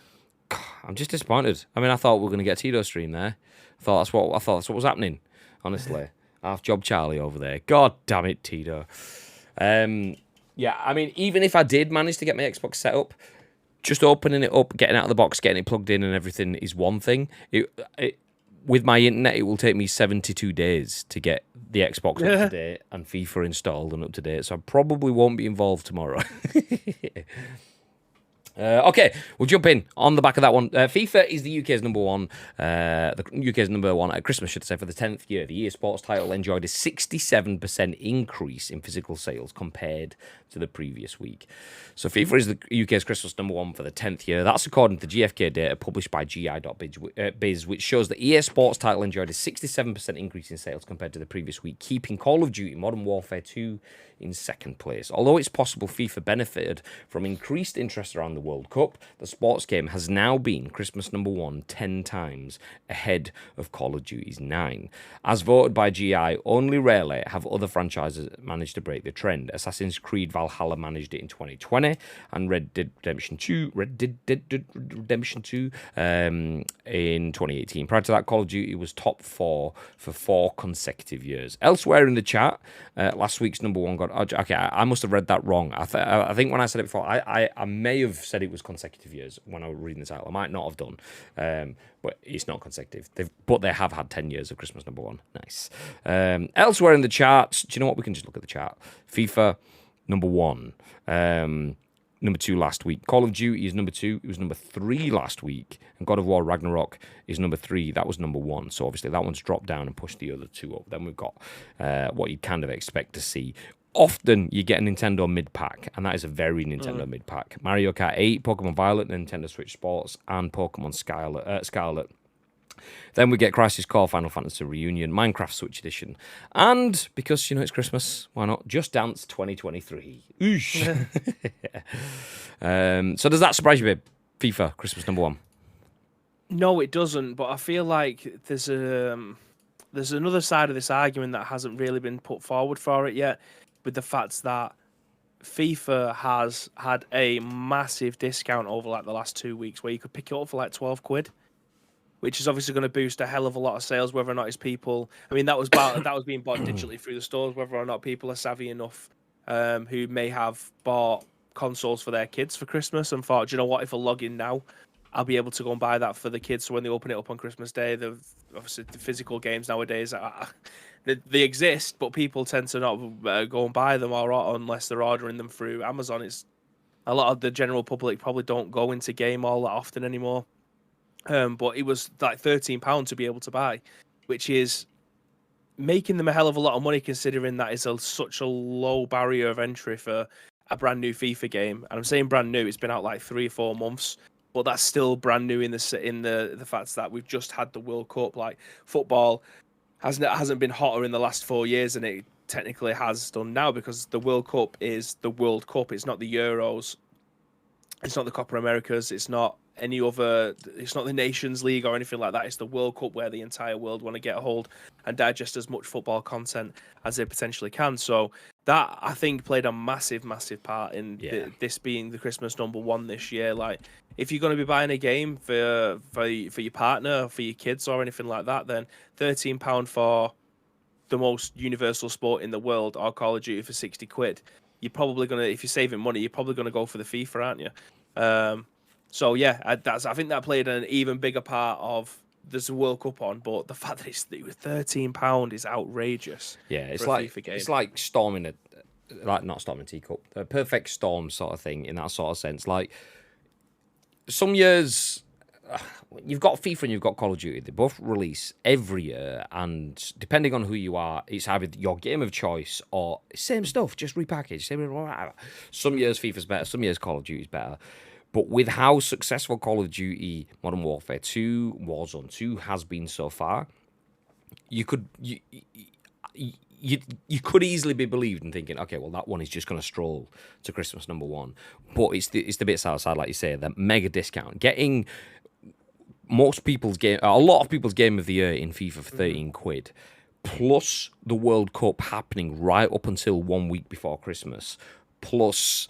I'm just disappointed. I mean, I thought we were going to get Tito stream there. I thought that's what was happening, honestly. Half job Charlie over there. God damn it, Tito. Yeah, I mean, even if I did manage to get my Xbox set up, just opening it up, getting out of the box, getting it plugged in and everything is one thing. With my internet, it will take me 72 days to get the Xbox up to date and FIFA installed and up to date, so I probably won't be involved tomorrow. Okay, we'll jump in on the back of that one. FIFA is the UK's number one. The UK's number one at Christmas, should I say, for the 10th year. The EA Sports title enjoyed a 67% increase in physical sales compared to the previous week. So FIFA is the UK's Christmas number one for the 10th year. That's according to GfK data published by gi.biz, which shows the EA Sports title enjoyed a 67% increase in sales compared to the previous week, keeping Call of Duty Modern Warfare 2 in second place. Although it's possible FIFA benefited from increased interest around the World Cup, the sports game has now been Christmas number one 10 times, ahead of Call of Duty's 9. As voted by GI, only rarely have other franchises managed to break the trend. Assassin's Creed Valhalla managed it in 2020, and Red Dead Redemption 2 in 2018. Prior to that, Call of Duty was top 4 for 4 consecutive years. Elsewhere in the chat, last week's number one got... Okay, I must have read that wrong. I think when I said it before, I may have said said it was consecutive years when I was reading the title. I might not have done, but it's not consecutive. But they have had 10 years of Christmas number one. Nice. Elsewhere in the charts, do you know what? We can just look at the chart. FIFA number one. Number two last week. Call of Duty is number two. It was number three last week. And God of War Ragnarok is number three. That was number one. So obviously that one's dropped down and pushed the other two up. Then we've got what you'd kind of expect to see. Often you get a Nintendo mid-pack, and that is a very Nintendo mid-pack. Mario Kart 8, Pokemon Violet, Nintendo Switch Sports, and Pokemon Scarlet. Then we get Crisis Core, Final Fantasy Reunion, Minecraft Switch Edition, and because it's Christmas, why not Just Dance 2023? Oosh. So does that surprise you, babe? FIFA Christmas number one. No, it doesn't. But I feel like there's another side of this argument that hasn't really been put forward for it yet, with the fact that FIFA has had a massive discount over like the last 2 weeks, where you could pick it up for like 12 quid. Which is obviously going to boost a hell of a lot of sales, whether or not it's people. I mean, that was being bought digitally through the stores, whether or not people are savvy enough who may have bought consoles for their kids for Christmas and thought, do you know what, if I log in now, I'll be able to go and buy that for the kids. So when they open it up on Christmas Day, obviously the physical games nowadays, they exist, but people tend to not go and buy them unless they're ordering them through Amazon. It's a lot of the general public probably don't go into game all that often anymore. But it was like £13 to be able to buy, which is making them a hell of a lot of money, considering that is such a low barrier of entry for a brand new FIFA game. And I'm saying brand new; it's been out like 3 or 4 months, but that's still brand new in the fact that we've just had the World Cup. Like football hasn't been hotter in the last 4 years, and it technically has done now because the World Cup is the World Cup. It's not the Euros. It's not the Copa Americas. It's not any other. It's not the Nations League or anything like that. It's the World Cup where the entire world want to get a hold and digest as much football content as they potentially can. So that, I think, played a massive, massive part in this being the Christmas number one this year. Like, if you're going to be buying a game for your partner, for your kids, or anything like that, then £13 for the most universal sport in the world, or Call of Duty for 60 quid. You're probably gonna, if you're saving money, you're probably gonna go for the FIFA, aren't you? So yeah, I think that played an even bigger part of there's a World Cup on, but the fact that it was £13 is outrageous. Yeah, it's for a like FIFA game. it's like storming not storming a teacup, a perfect storm sort of thing in that sort of sense. Like some years, you've got FIFA and you've got Call of Duty. They both release every year, and depending on who you are, it's either your game of choice or same stuff, just repackaged. Some years FIFA's better, some years Call of Duty's better. But with how successful Call of Duty Modern Warfare 2, Warzone 2 has been so far, you could easily be believed in thinking, okay, well, that one is just going to stroll to Christmas number one. But it's the bits outside, like you say, the mega discount. Getting a lot of people's game of the year in FIFA for 13 quid, plus the World Cup happening right up until 1 week before Christmas, plus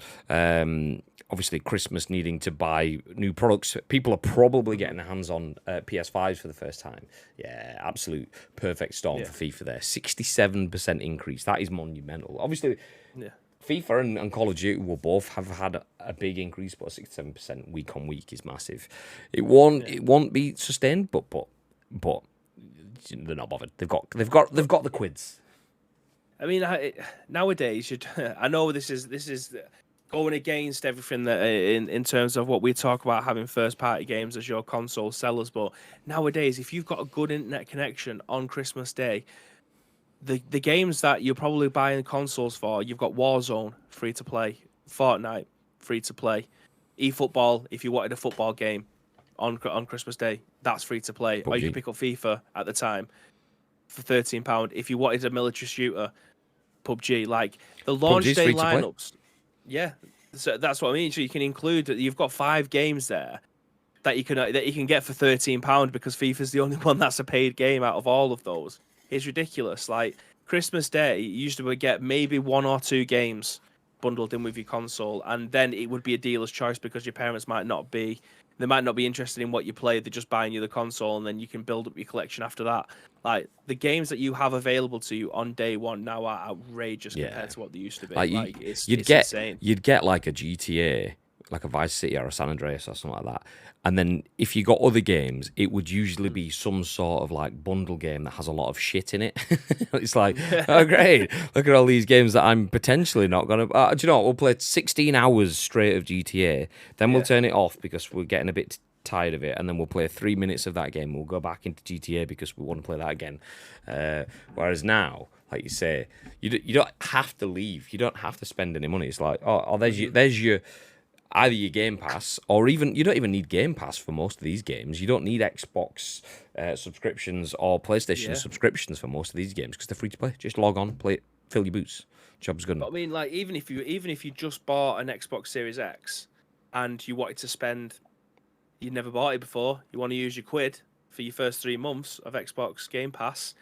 obviously Christmas needing to buy new products. People are probably getting their hands on PS5s for the first time. Yeah, absolute perfect storm for FIFA there. 67% increase. That is monumental. Obviously, FIFA and Call of Duty will both have had a big increase, but 67% week on week is massive. It won't be sustained, but they're not bothered. They've got the quids. I mean, nowadays, I know this is going against everything that in terms of what we talk about having first party games as your console sellers, but nowadays, if you've got a good internet connection on Christmas Day, the games that you're probably buying consoles for, you've got Warzone free to play, Fortnite free to play, eFootball if you wanted a football game on Christmas Day, that's free to play, PUBG. or you can pick up FIFA at the time for £13 if you wanted a military shooter. PUBG, like the launch day lineups. Yeah, so that's what I mean. So you can include that you've got 5 games there that you can get for £13 because FIFA's the only one that's a paid game out of all of those. It's ridiculous. Like Christmas Day, you used to get maybe 1 or 2 games bundled in with your console, and then it would be a dealer's choice because your parents might not be interested in what you play. They're just buying you the console, and then you can build up your collection after that. Like the games that you have available to you on day one now are outrageous compared to what they used to be. It's insane. You'd get like a GTA like a Vice City or a San Andreas or something like that. And then if you got other games, it would usually be some sort of like bundle game that has a lot of shit in it. It's like, oh great, look at all these games that I'm potentially not gonna. Do you know what? We'll play 16 hours straight of GTA, then we'll turn it off because we're getting a bit tired of it, and then we'll play 3 minutes of that game. We'll go back into GTA because we want to play that again. Whereas now, like you say, you don't have to leave. You don't have to spend any money. It's like, oh there's your either your Game Pass, or even you don't even need Game Pass for most of these games. You don't need Xbox subscriptions or PlayStation subscriptions for most of these games because they're free to play. Just log on, play it, fill your boots. Job's good. But I mean, like even if you just bought an Xbox Series X and you wanted to spend, you'd never bought it before, you want to use your quid for your first 3 months of Xbox Game Pass.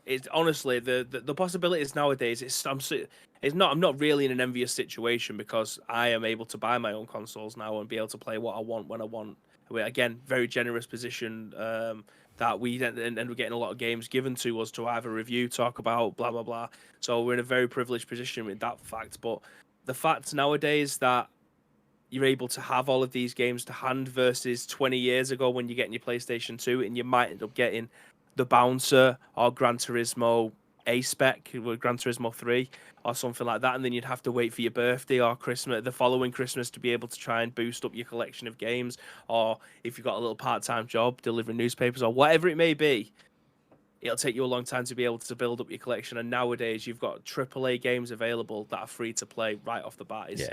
It's honestly the possibilities nowadays. I'm not really in an envious situation because I am able to buy my own consoles now and be able to play what I want when I want. Again, very generous position that we and we're getting a lot of games given to us to either review, talk about, blah blah blah. So we're in a very privileged position with that fact. But the fact nowadays that you're able to have all of these games to hand versus 20 years ago when you're getting your PlayStation 2 and you might end up getting the Bouncer or Gran Turismo A spec with Gran Turismo 3 or something like that, and then you'd have to wait for your birthday or Christmas, the following Christmas, to be able to try and boost up your collection of games, or if you've got a little part-time job delivering newspapers or whatever it may be, it'll take you a long time to be able to build up your collection. And nowadays you've got AAA games available that are free to play right off the bat. It's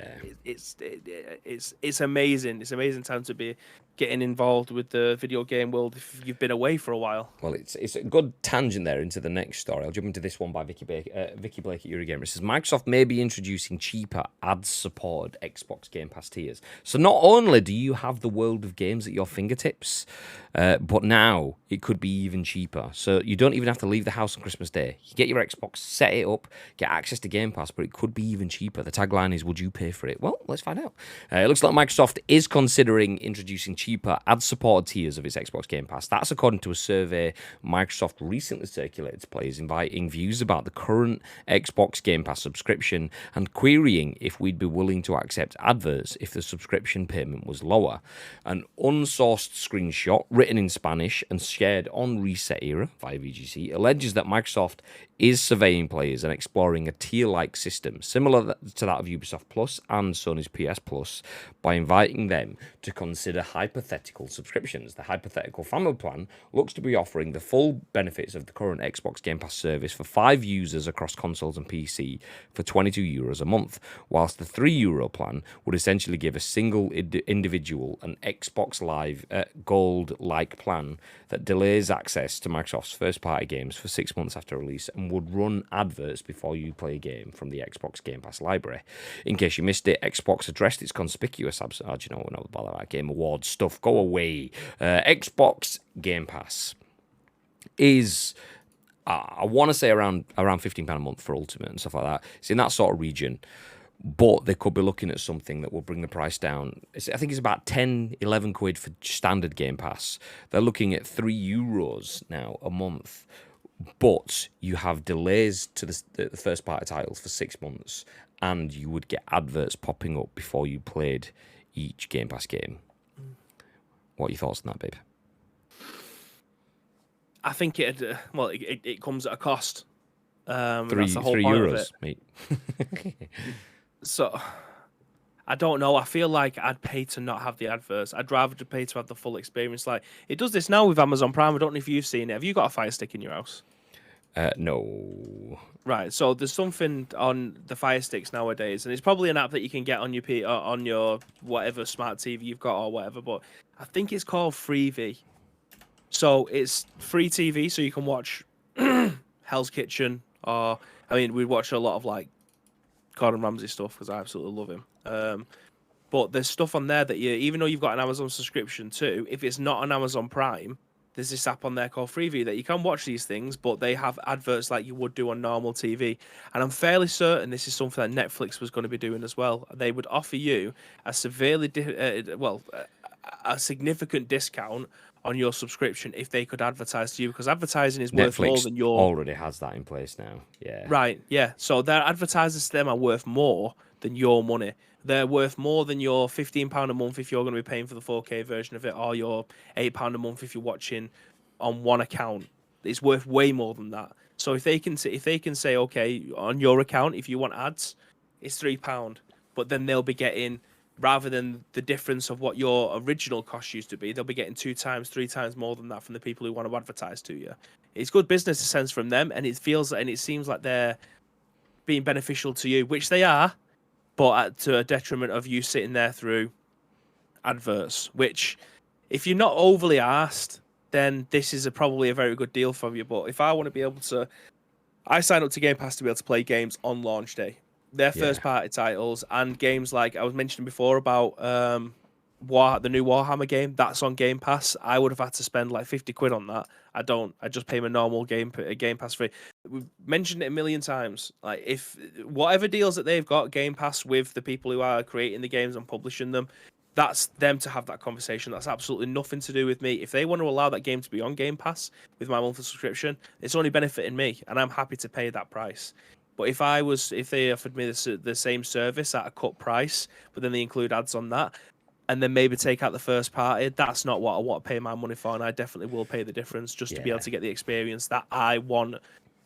amazing. It's an amazing time to be getting involved with the video game world if you've been away for a while. Well, it's a good tangent there into the next story. I'll jump into this one by Vikki Blake at Eurogamer. It says Microsoft may be introducing cheaper ads-supported Xbox Game Pass tiers. So not only do you have the world of games at your fingertips, but now it could be even cheaper. So you don't even have to leave the house on Christmas Day. You get your Xbox, set it up, get access to Game Pass, but it could be even cheaper. The tagline is, would you pay for it? Well, let's find out. It looks like Microsoft is considering introducing cheaper ad-supported tiers of its Xbox Game Pass. That's according to a survey Microsoft recently circulated to players, inviting views about the current Xbox Game Pass subscription and querying if we'd be willing to accept adverts if the subscription payment was lower. An unsourced screenshot written in Spanish and shared on Reset Era via VGC alleges that Microsoft is surveying players and exploring a tier-like system similar to that of Ubisoft Plus and Sony's PS Plus by inviting them to consider hypothetical subscriptions. The hypothetical family plan looks to be offering the full benefits of the current Xbox Game Pass service for 5 users across consoles and PC for €22 a month, whilst the €3 plan would essentially give a single individual an Xbox Live Gold-like plan that delays access to Microsoft's first-party games for 6 months after release and would run adverts before you play a game from the Xbox Game Pass library. In case you missed it, Xbox addressed its conspicuous absence. Oh, do you know what about that Game Awards stuff? Go away. Xbox Game Pass is, I want to say around £15 a month for Ultimate and stuff like that. It's in that sort of region. But they could be looking at something that will bring the price down. I think it's about 10, 11 quid for standard Game Pass. They're looking at €3 now a month. But you have delays to the first party titles for 6 months, and you would get adverts popping up before you played each Game Pass game. What are your thoughts on that, babe? I think it comes at a cost. That's the whole point €3, of it. mate. So I don't know. I feel like I'd pay to not have the adverts. I'd rather to pay to have the full experience. Like it does this now with Amazon Prime. I don't know if you've seen it. Have you got a Fire Stick in your house? No. Right. So there's something on the Fire Sticks nowadays, and it's probably an app that you can get on your whatever smart TV you've got or whatever. But I think it's called Freevee. So it's free TV, so you can watch Hell's Kitchen, or we watch a lot of like Gordon Ramsay stuff because I absolutely love him. But there's stuff on there that even though you've got an Amazon subscription too, if it's not on Amazon Prime, there's this app on there called Freeview that you can watch these things, but they have adverts like you would do on normal TV. And I'm fairly certain this is something that Netflix was going to be doing as well. They would offer you a a significant discount on your subscription if they could advertise to you, because advertising is worth more than your... already has that in place now. Yeah. Right, yeah. So their advertisers to them are worth more than your money. They're worth more than your £15 a month if you're going to be paying for the 4K version of it, or your £8 a month if you're watching on one account. It's worth way more than that. So if they can say, okay, on your account, if you want ads, it's £3, but then they'll be getting, rather than the difference of what your original cost used to be, they'll be getting 2 times, 3 times more than that from the people who want to advertise to you. It's good business sense from them, and it seems like they're being beneficial to you, which they are, but to a detriment of you sitting there through adverts, which if you're not overly asked, then this is probably a very good deal for you. But if I want to be able to, I sign up to Game Pass to be able to play games on launch day. Their first party titles and games like I was mentioning before about the new Warhammer game, that's on Game Pass. I would have had to spend like 50 quid on that. I don't. I just pay my normal Game Pass fee. We've mentioned it a million times. Like, if whatever deals that they've got, Game Pass with the people who are creating the games and publishing them, that's them to have that conversation. That's absolutely nothing to do with me. If they want to allow that game to be on Game Pass with my monthly subscription, it's only benefiting me, and I'm happy to pay that price. But if they offered me the same service at a cut price, but then they include ads on that, and then maybe take out the first party, that's not what I want to pay my money for, and I definitely will pay the difference just to be able to get the experience that I want.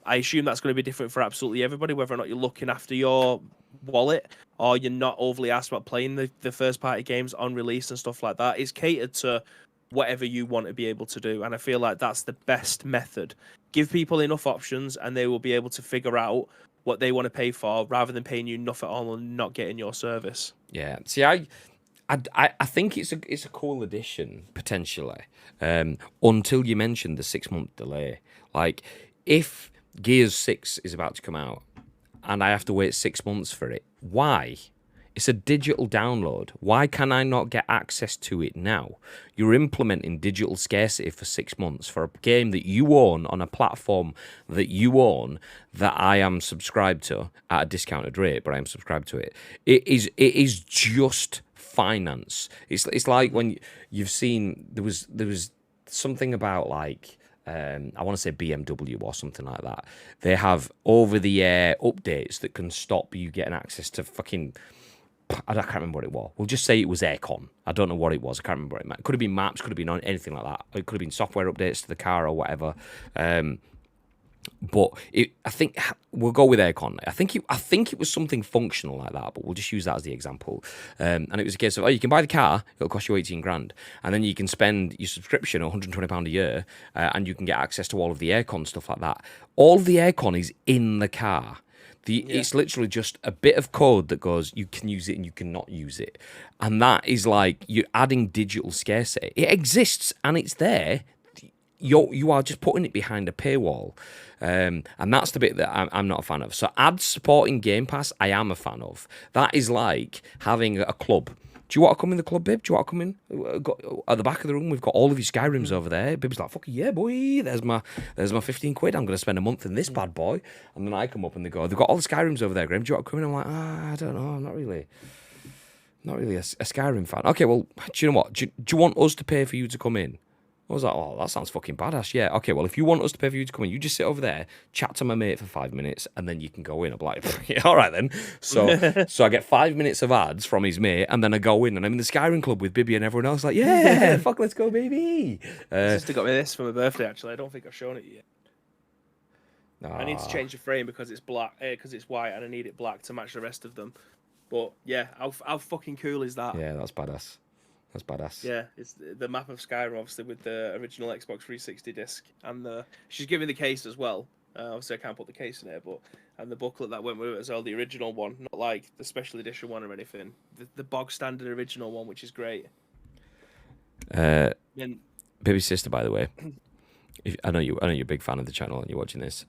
I assume that's going to be different for absolutely everybody, whether or not you're looking after your wallet or you're not overly asked about playing the first party games on release and stuff like that. It's catered to whatever you want to be able to do, and I feel like that's the best method. Give people enough options, and they will be able to figure out what they want to pay for, rather than paying you nothing at all and not getting your service. Yeah. See, I think it's a cool addition potentially, until you mentioned the 6-month delay. Like, if Gears 6 is about to come out and I have to wait 6 months for it, why? It's a digital download. Why can I not get access to it now? You're implementing digital scarcity for 6 months for a game that you own on a platform that you own, that I am subscribed to at a discounted rate, but I am subscribed to it. It is just finance. It's like when you've seen there was something about like I want to say BMW or something like that. They have over-the-air updates that can stop you getting access to fucking, I can't remember what it was. We'll just say it was aircon. I don't know what it was. I can't remember what it could have been maps, could have been anything like that. It could have been software updates to the car or whatever. But I think we'll go with aircon. I think it was something functional like that, but we'll just use that as the example. And it was a case of, you can buy the car, it'll cost you 18 grand, and then you can spend your subscription £120 a year, and you can get access to all of the aircon stuff like that. All of the aircon is in the car. It's literally just a bit of code that goes, you can use it and you cannot use it. And that is like, you're adding digital scarcity. It exists and it's there. You are just putting it behind a paywall. And that's the bit that I'm not a fan of. So ads supporting Game Pass, I am a fan of. That is like having a club. Do you want to come in the club, babe? Do you want to come in? At the back of the room, we've got all of your Skyrims over there. Babe's like, fuck yeah, boy. There's my 15 quid. I'm going to spend a month in this bad boy. And then I come up and they go, they've got all the Skyrims over there, Graham. Do you want to come in? I'm like, I don't know. I'm not really a Skyrim fan. Okay, well, do you know what? Do you want us to pay for you to come in? I was like, oh, that sounds fucking badass. Yeah, okay, well, if you want us to pay for you to come in, you just sit over there, chat to my mate for 5 minutes, and then you can go in. I'm like, yeah, all right then. So I get 5 minutes of ads from his mate, and then I go in, and I'm in the Skyrim club with Bibby and everyone else. Like, yeah, fuck, let's go, baby. Sister got me this for my birthday, actually. I don't think I've shown it yet. Ah. I need to change the frame because it's black, because it's white, and I need it black to match the rest of them. But yeah, how fucking cool is that? Yeah, that's badass. That's badass. Yeah, it's the map of Skyrim, obviously, with the original Xbox 360 disc, and she's giving the case as well. Obviously, I can't put the case in there, and the booklet that went with it as well, the original one, not like the special edition one or anything. The bog standard original one, which is great. Baby sister, by the way, I know you're a big fan of the channel and you're watching this.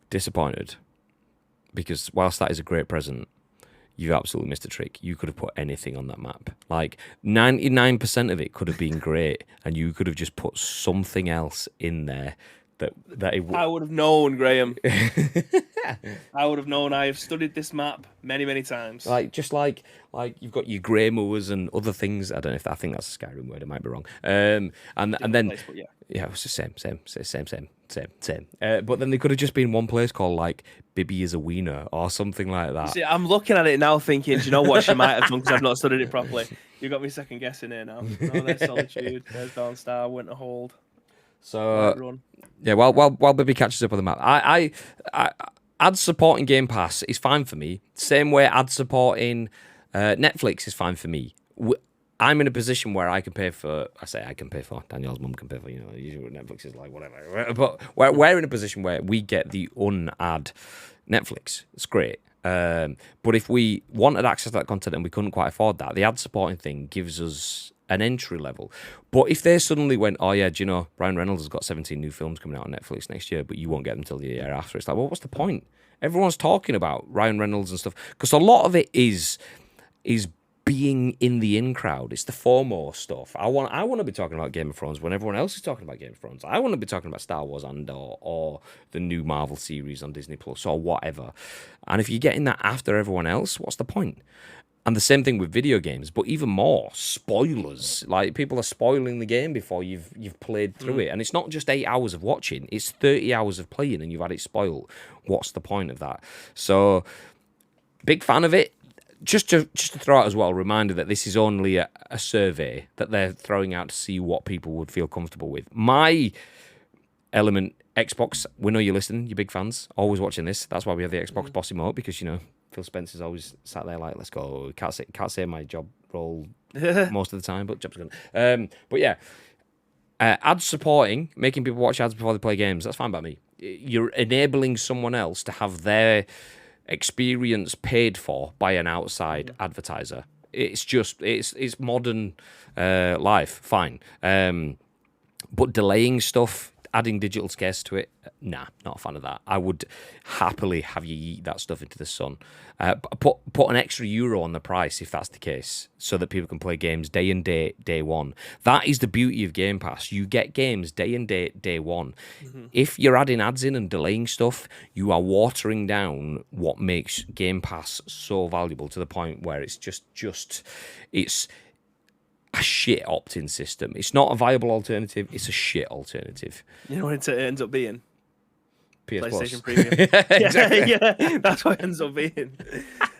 Disappointed because whilst that is a great present, you've absolutely missed a trick. You could have put anything on that map. Like 99% of it could have been great, and you could have just put something else in there that it I would have known, Graham. I would have known. I have studied this map many times. like you've got your grey moors and other things. I don't know if I think that's a Skyrim word. I might be wrong. And then place, but yeah. It's the same. But then they could have just been one place called like Bibby is a Wiener or something like that. See, I'm looking at it now, thinking, do you know what she might have done because I've not studied it properly. You got me second guessing here now. Oh, there's Solitude. There's Dawnstar. Winterhold. So yeah, while Bibby catches up on the map, I ad supporting Game Pass is fine for me. Same way ad supporting Netflix is fine for me. I'm in a position where I can pay for. I say I can pay for. Danielle's mum can pay for. Usually Netflix is like whatever. But we're in a position where we get the unad Netflix. It's great. But if we wanted access to that content and we couldn't quite afford that, the ad supporting thing gives us an entry level. But if they suddenly went, oh yeah, do you know, Ryan Reynolds has got 17 new films coming out on Netflix next year, but you won't get them till the year after. It's like, well, what's the point? Everyone's talking about Ryan Reynolds and stuff because a lot of it is being in the in crowd. It's the FOMO stuff. I want to be talking about Game of Thrones when everyone else is talking about Game of Thrones. I want to be talking about Star Wars or the new Marvel series on Disney Plus or whatever. And if you're getting that after everyone else, what's the point? And the same thing with video games, but even more spoilers. Like people are spoiling the game before you've played through it, and it's not just 8 hours of watching; it's 30 hours of playing, and you've had it spoiled. What's the point of that? So, big fan of it. Just to throw out as well, a reminder that this is only a survey that they're throwing out to see what people would feel comfortable with. My element, Xbox, we know you're listening, you're big fans, always watching this. That's why we have the Xbox boss emote, because Phil Spencer's always sat there like, let's go. Can't say my job role most of the time, but job's good. But yeah, ad supporting, making people watch ads before they play games, that's fine by me. You're enabling someone else to have their experience paid for by an outside advertiser. It's just, it's modern life, fine. But delaying stuff, adding digital scarce to it, nah, not a fan of that. I would happily have you eat that stuff into the sun. Put an extra euro on the price if that's the case, so that people can play games day and day one. That is the beauty of Game Pass. You get games day and day one. Mm-hmm. If you're adding ads in and delaying stuff, you are watering down what makes Game Pass so valuable, to the point where it's just it's a shit opt-in system. It's not a viable alternative. It's a shit alternative. You know what it ends up being? PS PlayStation Plus. Premium. Exactly. Yeah, that's what it ends up being.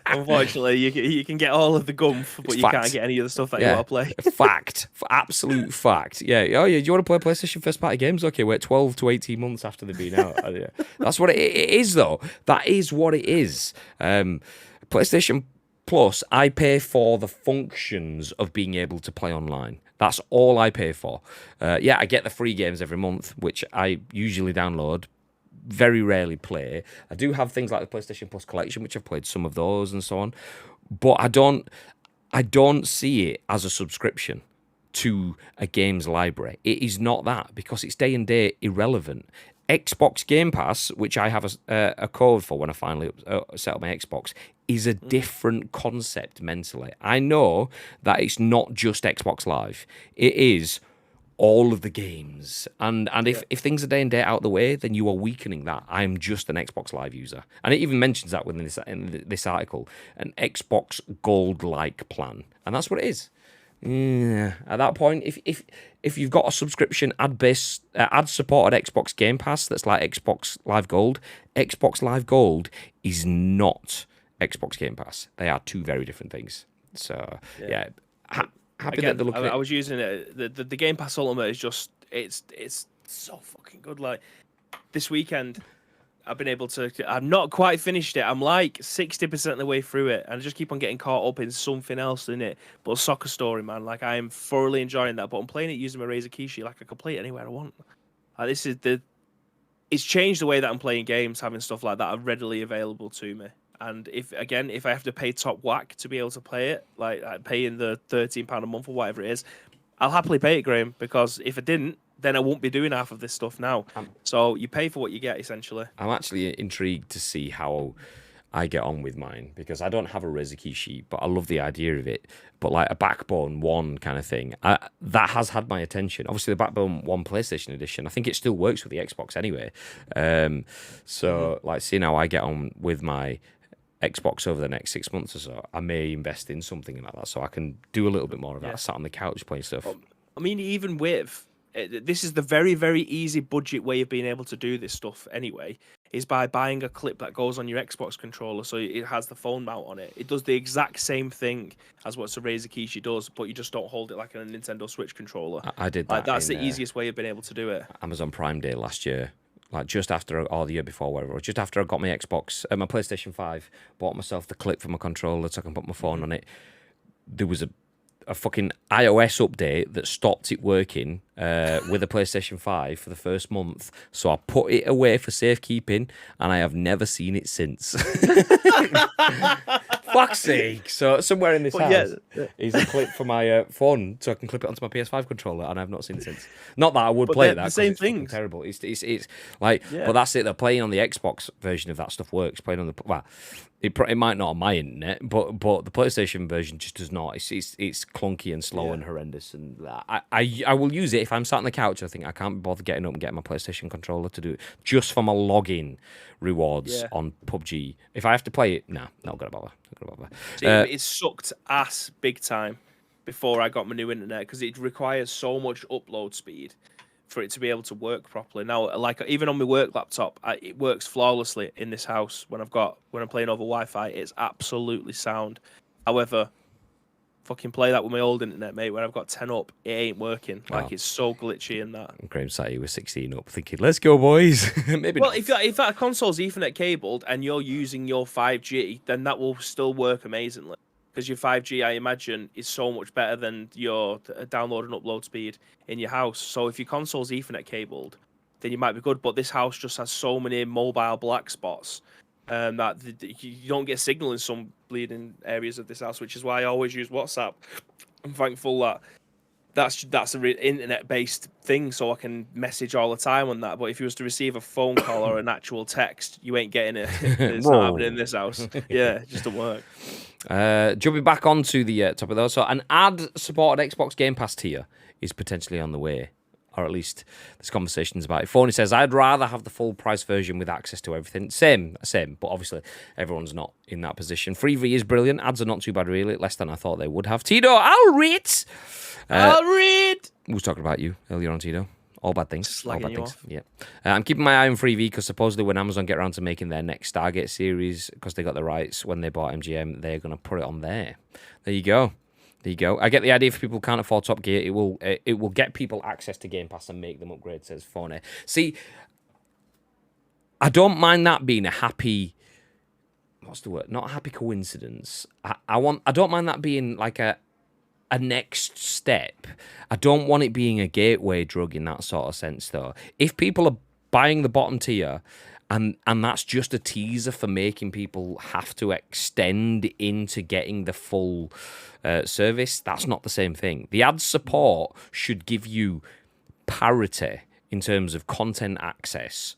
Unfortunately, you can get all of the gumph, but you can't get any of the stuff that you want to play. Fact. Absolute fact. Yeah. Oh, yeah. Do you want to play PlayStation first-party games? Okay, wait 12 to 18 months after they've been out. That's what it is, though. That is what it is. PlayStation Plus, I pay for the functions of being able to play online. That's all I pay for. Yeah, I get the free games every month, which I usually download, very rarely play. I do have things like the PlayStation Plus collection, which I've played some of those and so on. But I don't see it as a subscription to a games library. It is not that, because it's day and day irrelevant. Xbox Game Pass, which I have a code for when I finally set up my Xbox, is a different concept mentally. I know that it's not just Xbox Live. It is all of the games. And if things are day and day out of the way, then you are weakening that. I'm just an Xbox Live user. And it even mentions that within this article, an Xbox Gold-like plan. And that's what it is. Yeah. At that point, if you've got a subscription ad-supported Xbox Game Pass that's like Xbox Live Gold is not Xbox Game Pass. They are two very different things. So yeah, happy that they're looking. I was using it. The Game Pass Ultimate is just it's so fucking good. Like this weekend, I've been able to. I've not quite finished it. I'm like 60% of the way through it, and I just keep on getting caught up in something else in it. But Soccer Story, man, like I am thoroughly enjoying that. But I'm playing it using my Razer Kishi, like I can play it anywhere I want. Like it's changed the way that I'm playing games, having stuff like that readily available to me. And if I have to pay top whack to be able to play it, like paying the £13 a month or whatever it is, I'll happily pay it, Graham. Because if I didn't, then I won't be doing half of this stuff now. So you pay for what you get, essentially. I'm actually intrigued to see how I get on with mine because I don't have a Razer key sheet, but I love the idea of it. But like a Backbone 1 kind of thing, that has had my attention. Obviously, the Backbone 1 PlayStation Edition, I think it still works with the Xbox anyway. Like, seeing how I get on with my Xbox over the next 6 months or so, I may invest in something like that so I can do a little bit more of that, sat on the couch playing stuff. I mean, even with this is the very, very easy budget way of being able to do this stuff anyway, is by buying a clip that goes on your Xbox controller so it has the phone mount on it. It does the exact same thing as what a Razer Kishi does, but you just don't hold it like a Nintendo Switch controller. I did that. Like, that's the easiest way of being able to do it. Amazon Prime Day last year. Like just after, or the year before, whatever, just after I got my Xbox, my PlayStation 5, bought myself the clip for my controller so I can put my phone on it. There was a fucking iOS update that stopped it working with the PlayStation 5 for the first month. So I put it away for safekeeping, and I have never seen it since. Fuck's sake. So somewhere in this house is a clip for my phone so I can clip it onto my PS5 controller, and I've not seen it since. Not that I would play that. The same thing. Terrible. It's like, but that's it. They're playing on the Xbox version of that stuff works. Playing on the it might not on my internet, but the PlayStation version just does not. It's clunky and slow and horrendous. And I will use it if I'm sat on the couch. I think I can't be bothered getting up and getting my PlayStation controller to do it just for my login rewards on PUBG. If I have to play it, not gonna bother. See, it sucked ass big time before I got my new internet because it requires so much upload speed for it to be able to work properly. Now, like even on my work laptop, it works flawlessly in this house when I'm playing over Wi-Fi. It's absolutely sound. However, fucking play that with my old internet, mate. When I've got 10 up, it ain't working. Like, it's so glitchy in that. Graham sat here with 16 up, thinking, "Let's go, boys." Maybe. Well, if that console's Ethernet cabled and you're using your 5G, then that will still work amazingly. Because your 5G, I imagine, is so much better than your download and upload speed in your house. So if your console's Ethernet cabled, then you might be good. But this house just has so many mobile black spots that you don't get signal in some bleeding areas of this house, which is why I always use WhatsApp. I'm thankful that that's a internet-based thing, so I can message all the time on that. But if you was to receive a phone call or an actual text, you ain't getting it. It's not happening in this house. Yeah, it just don't work. Jumping back onto the top of those, so an ad-supported Xbox Game Pass tier is potentially on the way, or at least there's conversations about it. Phony says, "I'd rather have the full price version with access to everything." Same, but obviously everyone's not in that position. Freevee is brilliant. Ads are not too bad, really. Less than I thought they would have. Tito, I'll read. Who's talking about you earlier on, Tito? All bad things. All bad things. Yeah. I'm keeping my eye on Freevee because supposedly when Amazon get around to making their next Stargate series, because they got the rights when they bought MGM, they're going to put it on there. There you go. I get the idea if people can't afford Top Gear, it will get people access to Game Pass and make them upgrade, says Phony. See, I don't mind that being a happy... What's the word? Not a happy coincidence. I don't mind that being like a next step. I don't want it being a gateway drug in that sort of sense, though. If people are buying the bottom tier and that's just a teaser for making people have to extend into getting the full service, that's not the same thing. The ad support should give you parity in terms of content access.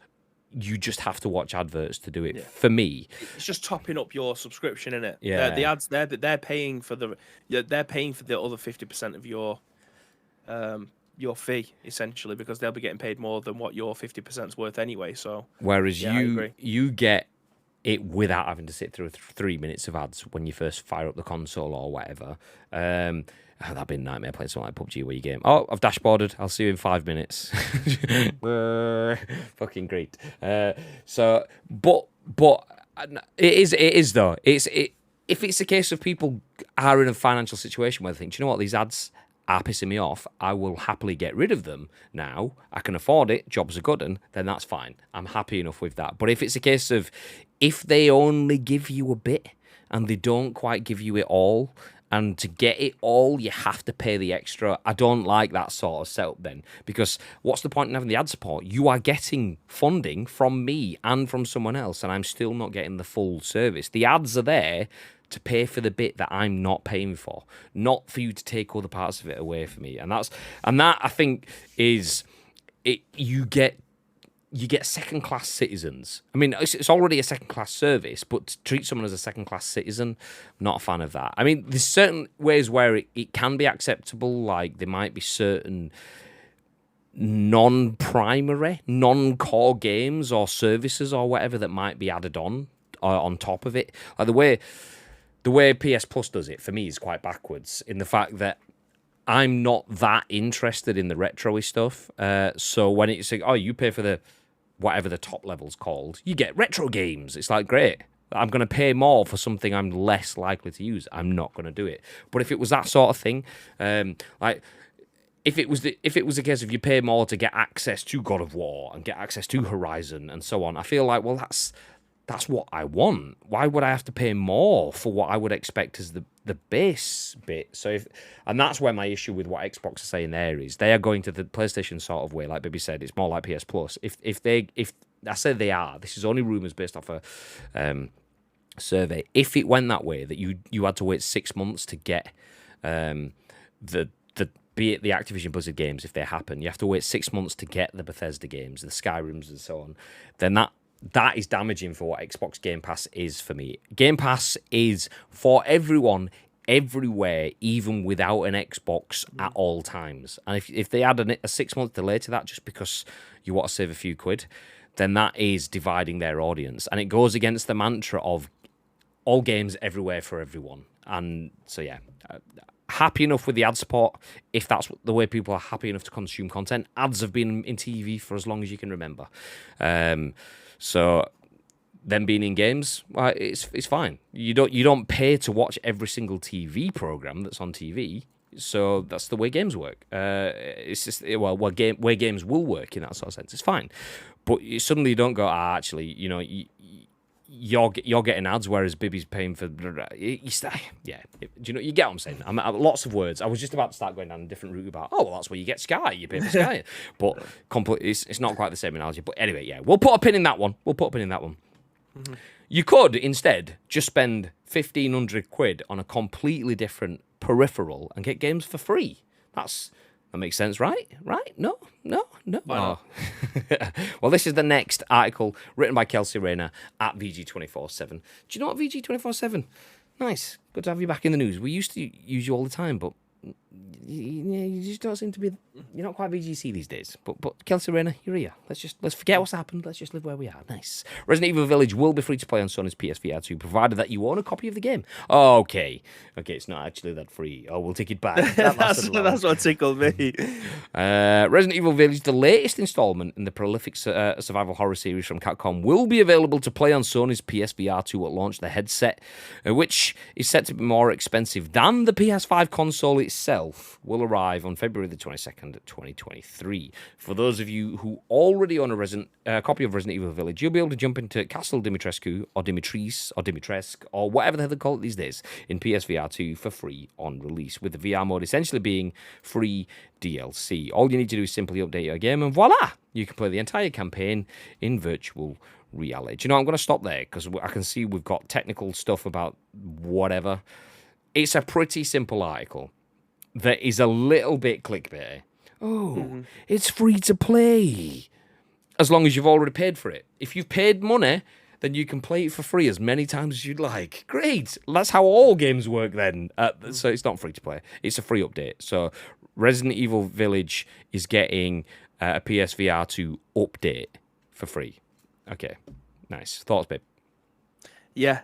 You just have to watch adverts to do it. For me, it's just topping up your subscription, isn't it? Yeah, the ads they're paying for the other 50% of your fee essentially, because they'll be getting paid more than what your 50% is worth anyway. So whereas you get it without having to sit through 3 minutes of ads when you first fire up the console or whatever. That'd be a nightmare playing something like PUBG where you game, "Oh, I've dashboarded, I'll see you in 5 minutes." Fucking great. So, but it is though. If it's a case of people are in a financial situation where they think, "Do you know what, these ads are pissing me off, I will happily get rid of them now. I can afford it, jobs are good," and then that's fine. I'm happy enough with that. But if it's a case of if they only give you a bit and they don't quite give you it all, and to get it all, you have to pay the extra. I don't like that sort of setup then, because what's the point in having the ad support? You are getting funding from me and from someone else, and I'm still not getting the full service. The ads are there to pay for the bit that I'm not paying for, not for you to take all the parts of it away from me. And that I think is it. You get you get second-class citizens. I mean, it's already a second-class service, but to treat someone as a second-class citizen, not a fan of that. I mean, there's certain ways where it can be acceptable, like there might be certain non-primary, non-core games or services or whatever that might be added on top of it. Like the way PS Plus does it, for me, is quite backwards in the fact that I'm not that interested in the retro-y stuff. So when it's like, oh, you pay for the whatever the top level's called, you get retro games. It's like, great. I'm going to pay more for something I'm less likely to use. I'm not going to do it. But if it was that sort of thing, like if it was a case of you pay more to get access to God of War and get access to Horizon and so on, I feel like, well, that's what I want. Why would I have to pay more for what I would expect as the base bit? So and that's where my issue with what Xbox are saying there is they are going to the PlayStation sort of way, like Bibby said. It's more like PS Plus. If I say they are, this is only rumors based off a survey. If it went that way, that you had to wait 6 months to get the be it the Activision Blizzard games, if they happen, you have to wait 6 months to get the Bethesda games, the Skyrims and so on, then that is damaging for what Xbox Game Pass is for me. Game Pass is for everyone, everywhere, even without an Xbox at all times. And if they add a 6 month delay to that just because you want to save a few quid, then that is dividing their audience. And it goes against the mantra of all games everywhere for everyone. And so, yeah, happy enough with the ad support if that's the way people are happy enough to consume content. Ads have been in TV for as long as you can remember. So them being in games, well, it's fine. You don't pay to watch every single TV program that's on TV. So that's the way games work. It's just where games will work in that sort of sense. It's fine, but suddenly you don't go. Actually, you're getting ads, whereas Bibby's paying for. Yeah, you get what I'm saying? Lots of words. I was just about to start going down a different route about. Oh, well, that's where you get Sky. You pay for Sky, but it's not quite the same analogy. But anyway, yeah, we'll put a pin in that one. Mm-hmm. You could instead just spend 1,500 quid on a completely different peripheral and get games for free. That makes sense, right? Right? No. Why not? Well, this is the next article written by Kelsey Raynor at VG247. Do you know what VG247? Nice. Good to have you back in the news. We used to use you all the time, but you just don't seem to be. You're not quite VGC these days. But Kelsey Raynor, you're here. Let's forget what's happened. Let's just live where we are. Nice. Resident Evil Village will be free to play on Sony's PSVR 2, provided that you own a copy of the game. Oh, okay, it's not actually that free. Oh, we'll take it back. That's what tickled me. Resident Evil Village, the latest installment in the prolific survival horror series from Capcom, will be available to play on Sony's PSVR 2 at launch. The headset, which is set to be more expensive than the PS5 console itself, will arrive on February the 22nd, 2023. For those of you who already own a copy of Resident Evil Village, you'll be able to jump into Castle Dimitrescu or Dimitrescu or Dimitrescu or whatever the hell they call it these days in PSVR 2 for free on release, with the VR mode essentially being free DLC. All you need to do is simply update your game and voila! You can play the entire campaign in virtual reality. Do you know, I'm going to stop there because I can see we've got technical stuff about whatever. It's a pretty simple article that is a little bit clickbait. Oh, It's free to play. As long as you've already paid for it. If you've paid money, then you can play it for free as many times as you'd like. Great. That's how all games work then. So it's not free to play. It's a free update. So Resident Evil Village is getting a PSVR 2 update for free. Okay. Nice. Thoughts, babe? Yeah,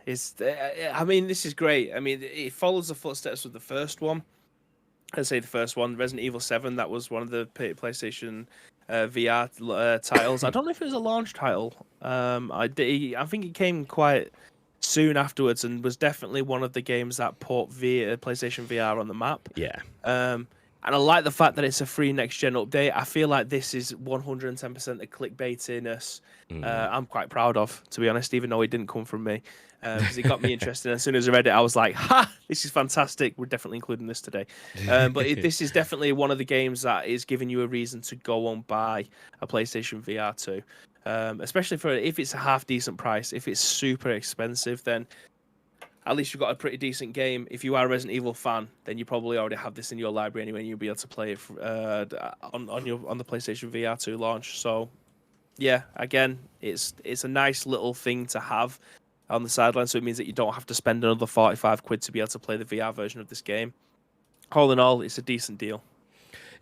I mean, this is great. I mean, it follows the footsteps of the first one. I'd say the first one, Resident Evil 7, that was one of the PlayStation VR titles. I don't know if it was a launch title. I think it came quite soon afterwards and was definitely one of the games that put PlayStation VR on the map. Yeah. And I like the fact that it's a free next-gen update. I feel like this is 110% the clickbaitiness I'm quite proud of, to be honest, even though it didn't come from me. Because it got me interested. As soon as I read it, I was like, ha, this is fantastic. We're definitely including this today. This is definitely one of the games that is giving you a reason to go and buy a PlayStation VR 2. Especially if it's a half-decent price. If it's super expensive, then at least you've got a pretty decent game. If you are a Resident Evil fan, then you probably already have this in your library anyway, and you'll be able to play it on the PlayStation VR 2 launch. So, Yeah, again, it's a nice little thing to have on the sideline, so it means that you don't have to spend another 45 quid to be able to play the VR version of this game. All in all, it's a decent deal.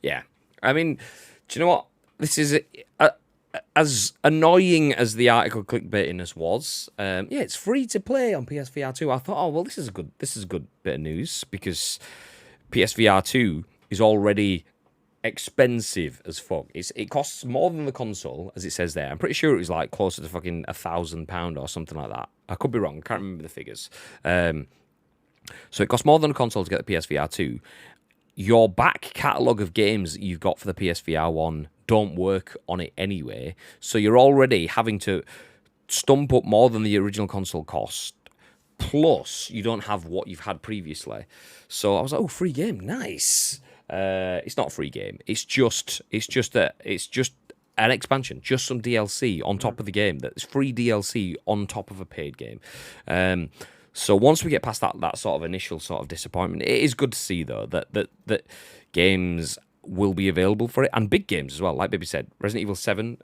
Yeah. I mean, do you know what? This is as annoying as the article clickbaitiness was. Yeah, it's free to play on PSVR 2. I thought, oh well, this is a good bit of news because PSVR 2 is already expensive as fuck. It costs more than the console, as it says there. I'm pretty sure it was like closer to fucking £1,000 or something like that. I could be wrong. Can't remember the figures. So it costs more than a console to get the PSVR 2. Your back catalogue of games that you've got for the PSVR 1 don't work on it anyway. So you're already having to stump up more than the original console cost. Plus, you don't have what you've had previously. So I was like, oh, free game. Nice. It's not a free game. It's just an expansion, just some DLC on top of the game. That's free DLC on top of a paid game. So once we get past that sort of initial sort of disappointment, it is good to see though that games will be available for it, and big games as well. Like Baby said, Resident Evil 7.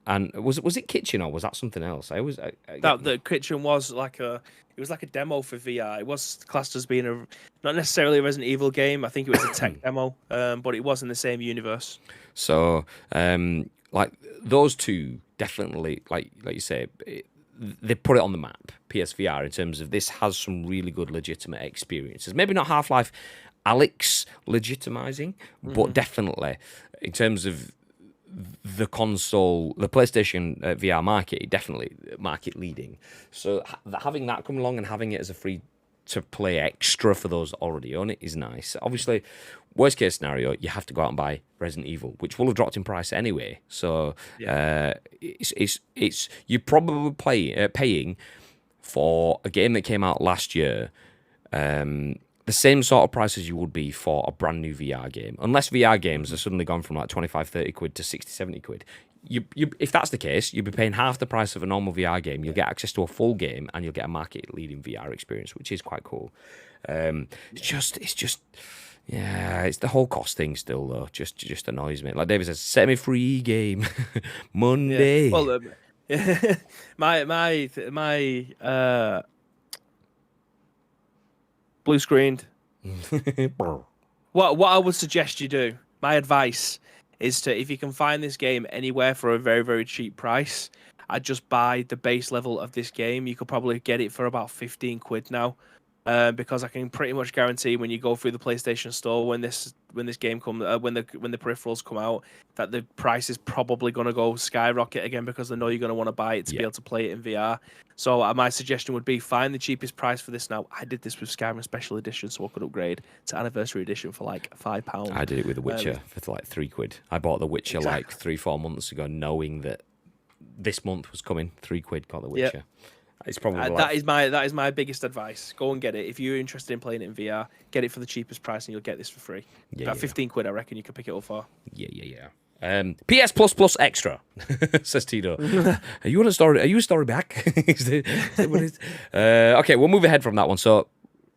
And was it Kitchen or was that something else? The Kitchen was like a demo for VR. It was classed as being not necessarily a Resident Evil game. I think it was a tech demo, but it was in the same universe. So like those two definitely, like you say, they put it on the map, PSVR, in terms of this has some really good legitimate experiences. Maybe not Half-Life Alyx legitimizing, but definitely in terms of the console, the PlayStation VR market, definitely market leading. So having that come along and having it as a free to play extra for those that already own it is nice. Obviously, worst case scenario, you have to go out and buy Resident Evil, which will have dropped in price anyway. So it's you're probably paying for a game that came out last year. The same sort of price as you would be for a brand new VR game. Unless VR games are suddenly gone from like 25, 30 quid to 60, 70 quid. If that's the case, you'll be paying half the price of a normal VR game. You'll get access to a full game and you'll get a market-leading VR experience, which is quite cool. It's the whole cost thing still, though. Just annoys me. Like David says, semi-free game. Monday. Yeah. Well, my blue screened. What I would suggest you do, my advice is to, if you can find this game anywhere for a very, very cheap price, I'd just buy the base level of this game. You could probably get it for about 15 quid now. Because I can pretty much guarantee when you go through the PlayStation Store when this game when the peripherals come out, that the price is probably going to go skyrocket again because they know you're going to want to buy it to be able to play it in VR. So my suggestion would be find the cheapest price for this now. I did this with Skyrim Special Edition, so I could upgrade to Anniversary Edition for like £5. I did it with The Witcher for like £3. I bought The Witcher like 3-4 months ago, knowing that this month was coming. £3 got The Witcher. Yep. It's probably that is my biggest advice. Go and get it if you're interested in playing it in VR. Get it for the cheapest price, and you'll get this for free. About 15 quid, I reckon you could pick it up for. Yeah. PS Plus Extra says Tito. Are you a story back? Is that what it is? Okay, we'll move ahead from that one. So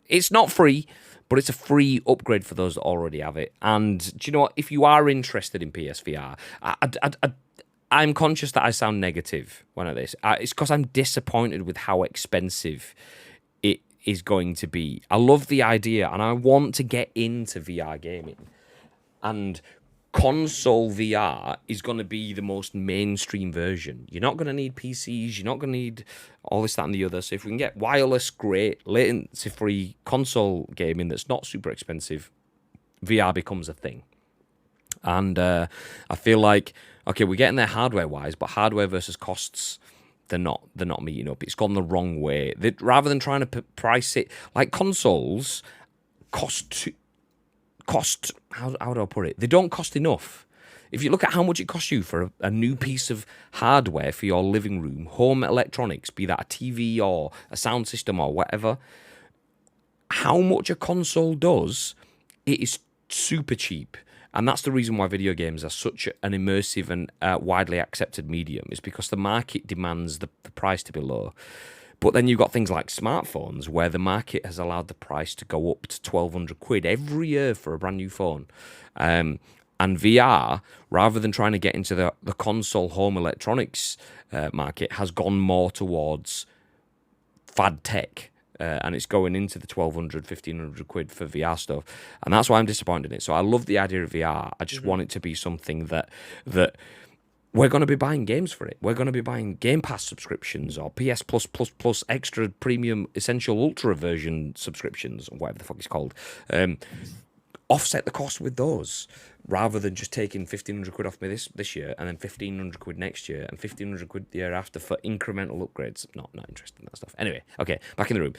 it's not free, but it's a free upgrade for those that already have it. And do you know what? If you are interested in PSVR, I'm conscious that I sound negative when I this. It's because I'm disappointed with how expensive it is going to be. I love the idea, and I want to get into VR gaming. And console VR is going to be the most mainstream version. You're not going to need PCs. You're not going to need all this, that, and the other. So if we can get wireless, great, latency-free console gaming that's not super expensive, VR becomes a thing. And I feel like, okay, we're getting there hardware-wise, but hardware versus costs, they're not meeting up. It's gone the wrong way. Rather than trying to price it, like consoles cost. How do I put it? They don't cost enough. If you look at how much it costs you for a new piece of hardware for your living room, home electronics, be that a TV or a sound system or whatever, how much a console does, it is super cheap. And that's the reason why video games are such an immersive and widely accepted medium, is because the market demands the price to be low. But then you've got things like smartphones, where the market has allowed the price to go up to 1,200 quid every year for a brand new phone. And VR, rather than trying to get into the console home electronics market, has gone more towards fad tech. And it's going into the 1,200, 1,500 quid for VR stuff. And that's why I'm disappointed in it. So I love the idea of VR. I just want it to be something that we're going to be buying games for it. We're going to be buying Game Pass subscriptions or PS Plus extra premium essential ultra version subscriptions, or whatever the fuck it's called. Offset the cost with those, rather than just taking 1,500 quid off me this year and then 1,500 quid next year and 1,500 quid the year after for incremental upgrades. Not interested in that stuff. Anyway, okay, back in the room.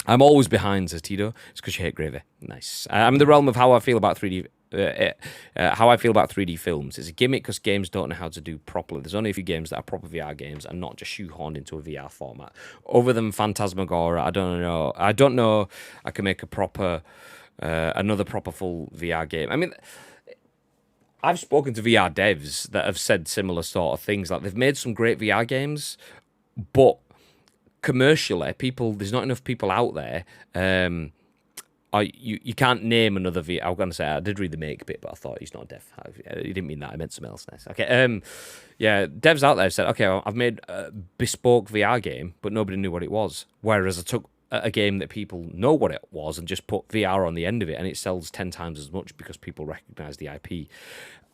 I'm always behind, says Tito. It's because you hate gravy. Nice. I'm in the realm of how I feel about 3D. How I feel about 3D films. It's a gimmick because games don't know how to do properly. There's only a few games that are proper VR games and not just shoehorned into a VR format. Other than Phantasmagoria, I don't know. I can make a proper. Another proper full VR game. I mean, I've spoken to VR devs that have said similar sort of things. Like, they've made some great VR games, but commercially, there's not enough people out there. You can't name another VR. I was going to say, I did read the make bit, but I thought he's not a dev. He didn't mean that. I meant something else. Nice. Okay. Yeah, devs out there have said, okay, I've made a bespoke VR game, but nobody knew what it was. Whereas I took a game that people know what it was and just put VR on the end of it, and it sells 10 times as much because people recognize the IP.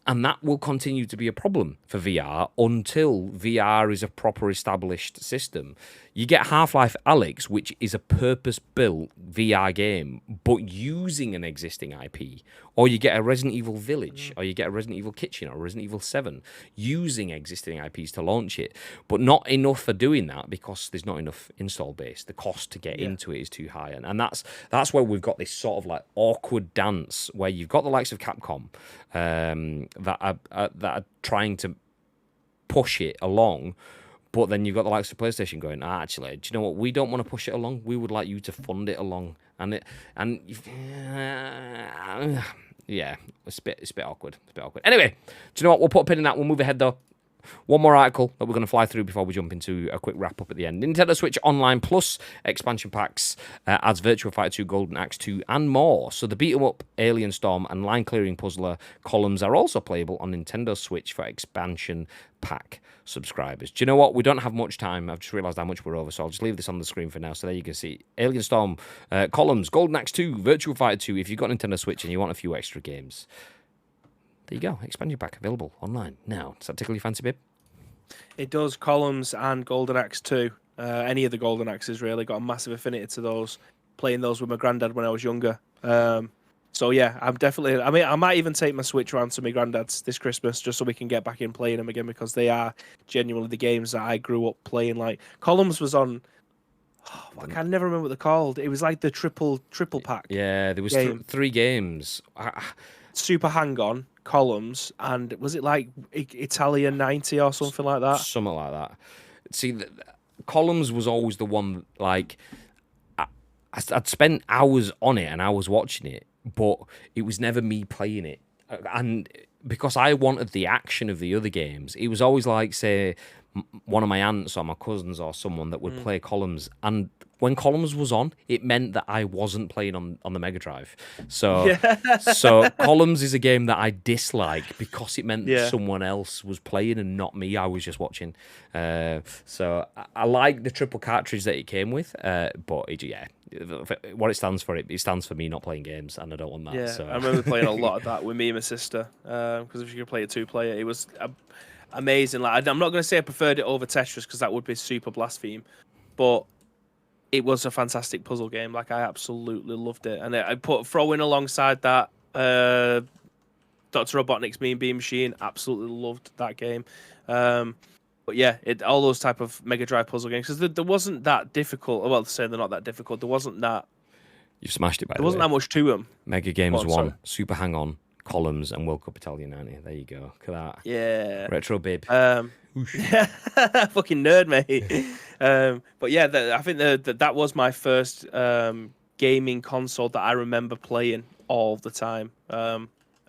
And that will continue to be a problem for VR until VR is a proper established system. You get Half-Life Alyx, which is a purpose-built VR game, but using an existing IP. Or you get a Resident Evil Village, or you get a Resident Evil Kitchen, or Resident Evil 7, using existing IPs to launch it. But not enough for doing that because there's not enough install base. The cost to get into it is too high. And that's where we've got this sort of like awkward dance where you've got the likes of Capcom that are trying to push it along, but then you've got the likes of PlayStation going, actually, do you know what? We don't want to push it along. We would like you to fund it along, yeah, it's a bit awkward. It's a bit awkward. Anyway, do you know what? We'll put a pin in that. We'll move ahead though. One more article that we're going to fly through before we jump into a quick wrap up at the end. Nintendo Switch Online Plus expansion packs adds Virtua Fighter 2, Golden Axe 2, and more. So the beat 'em up, Alien Storm, and line clearing puzzler columns are also playable on Nintendo Switch for expansion pack subscribers. Do you know what? We don't have much time. I've just realised how much we're over, so I'll just leave this on the screen for now. So there you can see Alien Storm, columns, Golden Axe 2, Virtua Fighter 2. If you've got Nintendo Switch and you want a few extra games, there you go. Expansion pack available online now. Does that tickle your fancy, babe? It does. Columns and Golden Axe 2. Any of the Golden Axes, really. Got a massive affinity to those. Playing those with my granddad when I was younger. So yeah, I'm definitely. I mean, I might even take my Switch around to my granddad's this Christmas just so we can get back in playing them again, because they are genuinely the games that I grew up playing. Like Columns was on. I can never remember what they're called. It was like the triple pack. Yeah, there was three games. Super Hang On, Columns, and was it like Italian 90 or something like that? Something like that. See, Columns was always the one. Like, I'd spent hours on it and I was watching it, but it was never me playing it. And because I wanted the action of the other games, it was always like, say, one of my aunts or my cousins or someone that would play Columns, and when Columns was on, it meant that I wasn't playing on the Mega Drive. So Columns is a game that I dislike because it meant that someone else was playing and not me. I was just watching. So I like the triple cartridge that it came with, but what it stands for, it stands for me not playing games, and I don't want that. Yeah, so. I remember playing a lot of that with me and my sister, because if you could play a two-player, it was amazing. Like, I'm not going to say I preferred it over Tetris because that would be super blaspheme, but it was a fantastic puzzle game. Like, I absolutely loved it, and I throw in alongside that Dr. Robotnik's Mean Bean Machine. Absolutely loved that game. But yeah, all those type of Mega Drive puzzle games, because there wasn't that difficult. Well, saying they're not that difficult, there wasn't that. You've smashed it, by the way. There wasn't that much to them. Mega Games 1, Super Hang On, Columns, and World Cup Italia 90. There you go. Look at that. Yeah. Retro bib. Fucking nerd, mate. But yeah, I think that was my first gaming console that I remember playing all the time.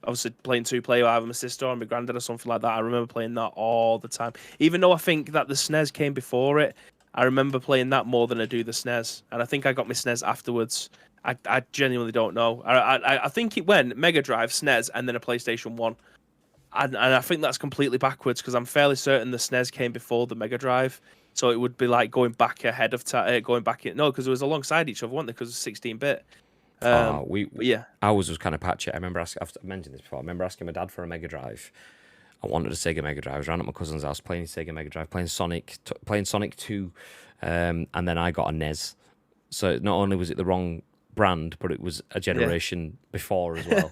Obviously, playing two-player, either my sister or my granddad or something like that. I remember playing that all the time. Even though I think that the SNES came before it, I remember playing that more than I do the SNES. And I think I got my SNES afterwards. I genuinely don't know. I think it went Mega Drive, SNES, and then a PlayStation 1. And I think that's completely backwards because I'm fairly certain the SNES came before the Mega Drive. So it would be like going back ahead of time, going back in. No, because it was alongside each other, weren't they? Because it was 16-bit. But yeah. Ours was kind of patchy. I remember asking, I've mentioned this before. I remember asking my dad for a Mega Drive. I wanted a Sega Mega Drive. I was around at my cousin's house playing Sega Mega Drive, playing Sonic 2, and then I got a NES. So not only was it the wrong brand, but it was a generation before as well.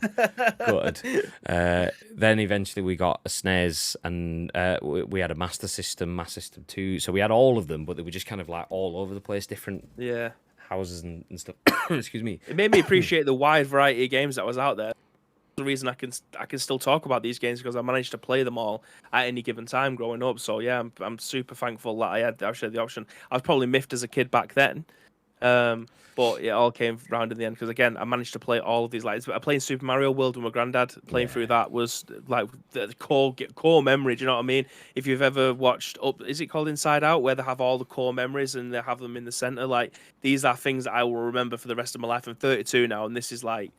Good. Then eventually we got a SNES, and we had a Master System 2. So we had all of them, but they were just kind of like all over the place, different houses and stuff. Excuse me. It made me appreciate the wide variety of games that was out there. The reason I can still talk about these games because I managed to play them all at any given time growing up. So yeah, I'm super thankful that I had actually the option. I was probably miffed as a kid back then. But it all came round in the end because again, I managed to play all of these. Like playing Super Mario World with my granddad, playing through that was like the core memory. Do you know what I mean? If you've ever watched is it called Inside Out, where they have all the core memories and they have them in the center? Like these are things that I will remember for the rest of my life. I'm 32 now, and this is like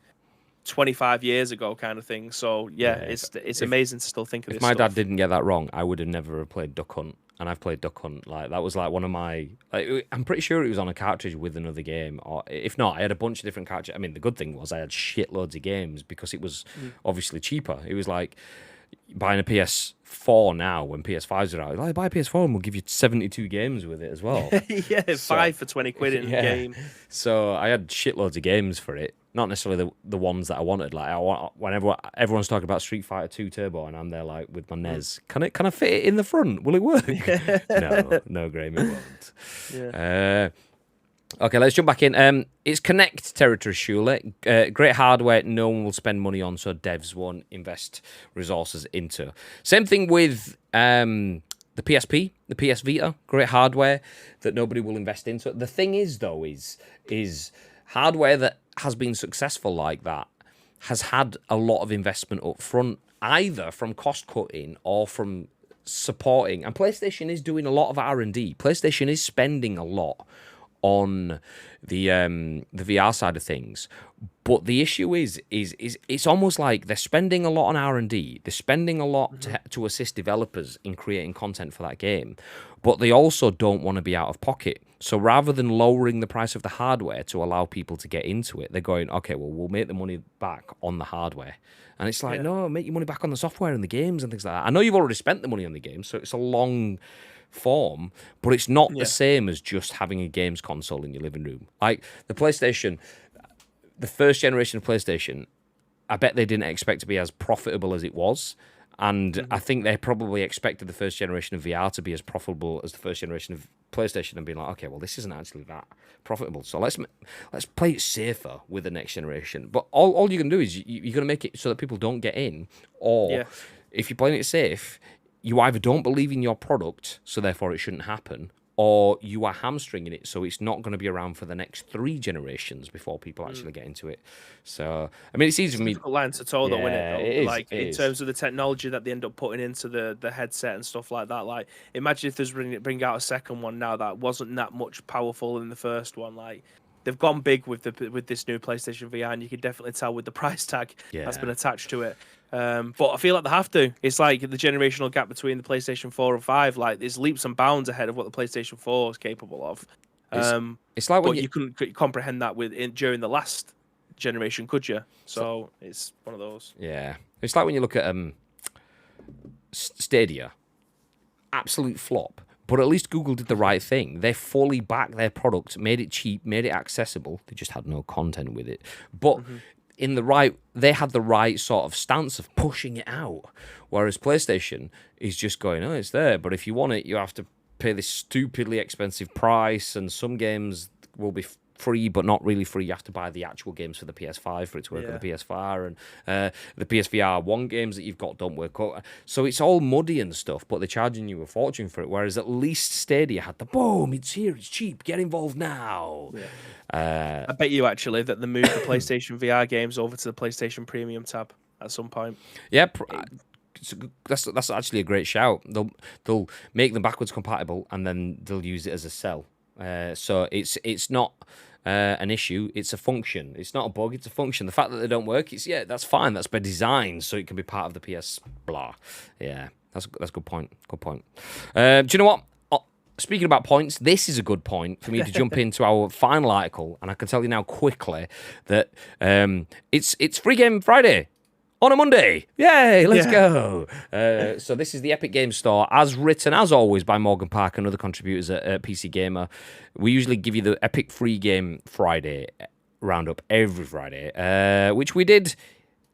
25 years ago kind of thing. So yeah, it's amazing to still think of this. If my stuff. dad didn't get that wrong, I would have never played Duck Hunt. And I've played Duck Hunt. Like that was like one of my. Like, I'm pretty sure it was on a cartridge with another game, or if not, I had a bunch of different cartridges. I mean, the good thing was I had shitloads of games because it was obviously cheaper. It was like buying a PS4 now when PS5s are out. Like buy a PS4 and we'll give you 72 games with it as well. Yeah, so, 5 for 20 quid in the game. So I had shitloads of games for it. Not necessarily the ones that I wanted. Like whenever everyone's talking about Street Fighter 2 Turbo, and I'm there like with my NES. Can I fit it in the front? Will it work? No, Graham, it won't. Yeah. Okay, let's jump back in. It's Connect territory, surely. Great hardware, no one will spend money on, so devs won't invest resources into. Same thing with the PSP, the PS Vita. Great hardware that nobody will invest into. The thing is, though, is hardware that has been successful like that has had a lot of investment up front, either from cost cutting or from supporting. And PlayStation is doing a lot of R&D. PlayStation is spending a lot on the VR side of things, but the issue is it's almost like they're spending a lot on R&D. They're spending a lot to assist developers in creating content for that game, but they also don't want to be out of pocket. So rather than lowering the price of the hardware to allow people to get into it, they're going, okay, well, we'll make the money back on the hardware. And it's like, no, make your money back on the software and the games and things like that. I know you've already spent the money on the games, so it's a long form, but it's not the same as just having a games console in your living room. Like the PlayStation, the first generation of PlayStation, I bet they didn't expect to be as profitable as it was. And I think they probably expected the first generation of VR to be as profitable as the first generation of PlayStation, and being like, okay, well, this isn't actually that profitable, so let's play it safer with the next generation. But all you can do is you're going to make it so that people don't get in, or if you're playing it safe, you either don't believe in your product, so therefore it shouldn't happen, or you are hamstringing it, so it's not going to be around for the next 3 generations before people actually get into it. So, I mean, it's easy for me. It's a line to toe, though, isn't it? It is, like in terms of the technology that they end up putting into the headset and stuff like that. Like, imagine if there's bring out a second one now that wasn't that much powerful in the first one. Like, they've gone big with this new PlayStation VR, and you can definitely tell with the price tag that's been attached to it. But I feel like they have to. It's like the generational gap between the PlayStation 4 and 5. Like, there's leaps and bounds ahead of what the PlayStation 4 is capable of. It's like when you couldn't comprehend that during the last generation, could you? So it's one of those. Yeah, it's like when you look at Stadia, absolute flop. But at least Google did the right thing. They fully backed their product, made it cheap, made it accessible. They just had no content with it. But they had the right sort of stance of pushing it out. Whereas PlayStation is just going, oh, it's there. But if you want it, you have to pay this stupidly expensive price. And some games will be free, but not really free. You have to buy the actual games for the PS5 for it to work on the PS4, and the PSVR 1 games that you've got don't work out. So it's all muddy and stuff, but they're charging you a fortune for it. Whereas at least Stadia had the boom, it's here, it's cheap, get involved now. I bet you actually that they moved the PlayStation VR games over to the PlayStation Premium tab at some point. Yeah. That's actually a great shout. They'll make them backwards compatible, and then they'll use it as a sell. So it's not an issue. It's a function. It's not a bug. It's a function. The fact that they don't work, that's fine. That's by design, so it can be part of the PS. Blah. Yeah, that's a good point. Good point. Do you know what? Speaking about points, this is a good point for me to jump into our final article, and I can tell you now quickly that it's Free Game Friday. On a Monday. Yay, let's go. So this is the Epic Games Store, as written, as always, by Morgan Park and other contributors at PC Gamer. We usually give you the Epic Free Game Friday roundup every Friday, which we did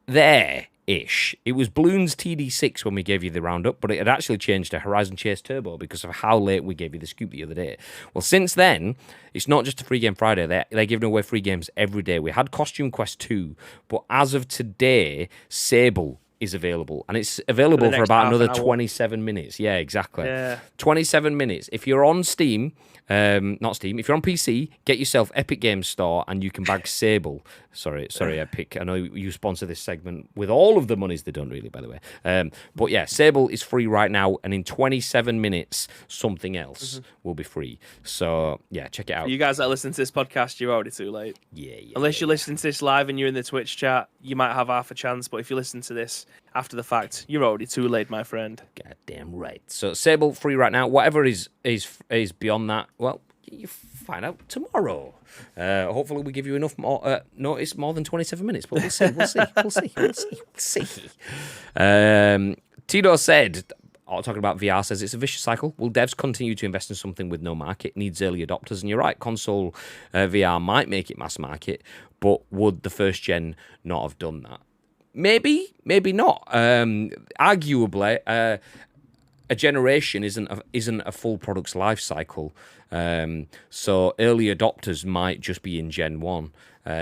there-ish. It was Bloons TD6 when we gave you the roundup, but it had actually changed to Horizon Chase Turbo because of how late we gave you the scoop the other day. Well, since then, it's not just a Free Game Friday. They're giving away free games every day. We had Costume Quest 2, but as of today, Sable is available, and it's available for about another 27 minutes. Yeah, exactly. Yeah. 27 minutes. If you're on Steam, not Steam, if you're on PC, get yourself Epic Games Store, and you can bag Sable. Sorry, Epic. I know you sponsor this segment with all of the monies they don't really, by the way. But yeah, Sable is free right now, and in 27 minutes, something else will be free. So yeah, check it out. For you guys that listen to this podcast, you're already too late. Yeah. Unless you're listening to this live and you're in the Twitch chat, you might have half a chance. But if you listen to this after the fact, you're already too late, my friend. Goddamn right. So Sable free right now. Whatever is beyond that, well, you find out tomorrow. Hopefully we give you enough more notice, more than 27 minutes, but we'll see. Tito said, talking about VR, says it's a vicious cycle. Will devs continue to invest in something with no market? Needs early adopters. And you're right, console VR might make it mass market, but would the first gen not have done that? Maybe not. Arguably, a generation isn't a full product's life cycle. So early adopters might just be in Gen 1.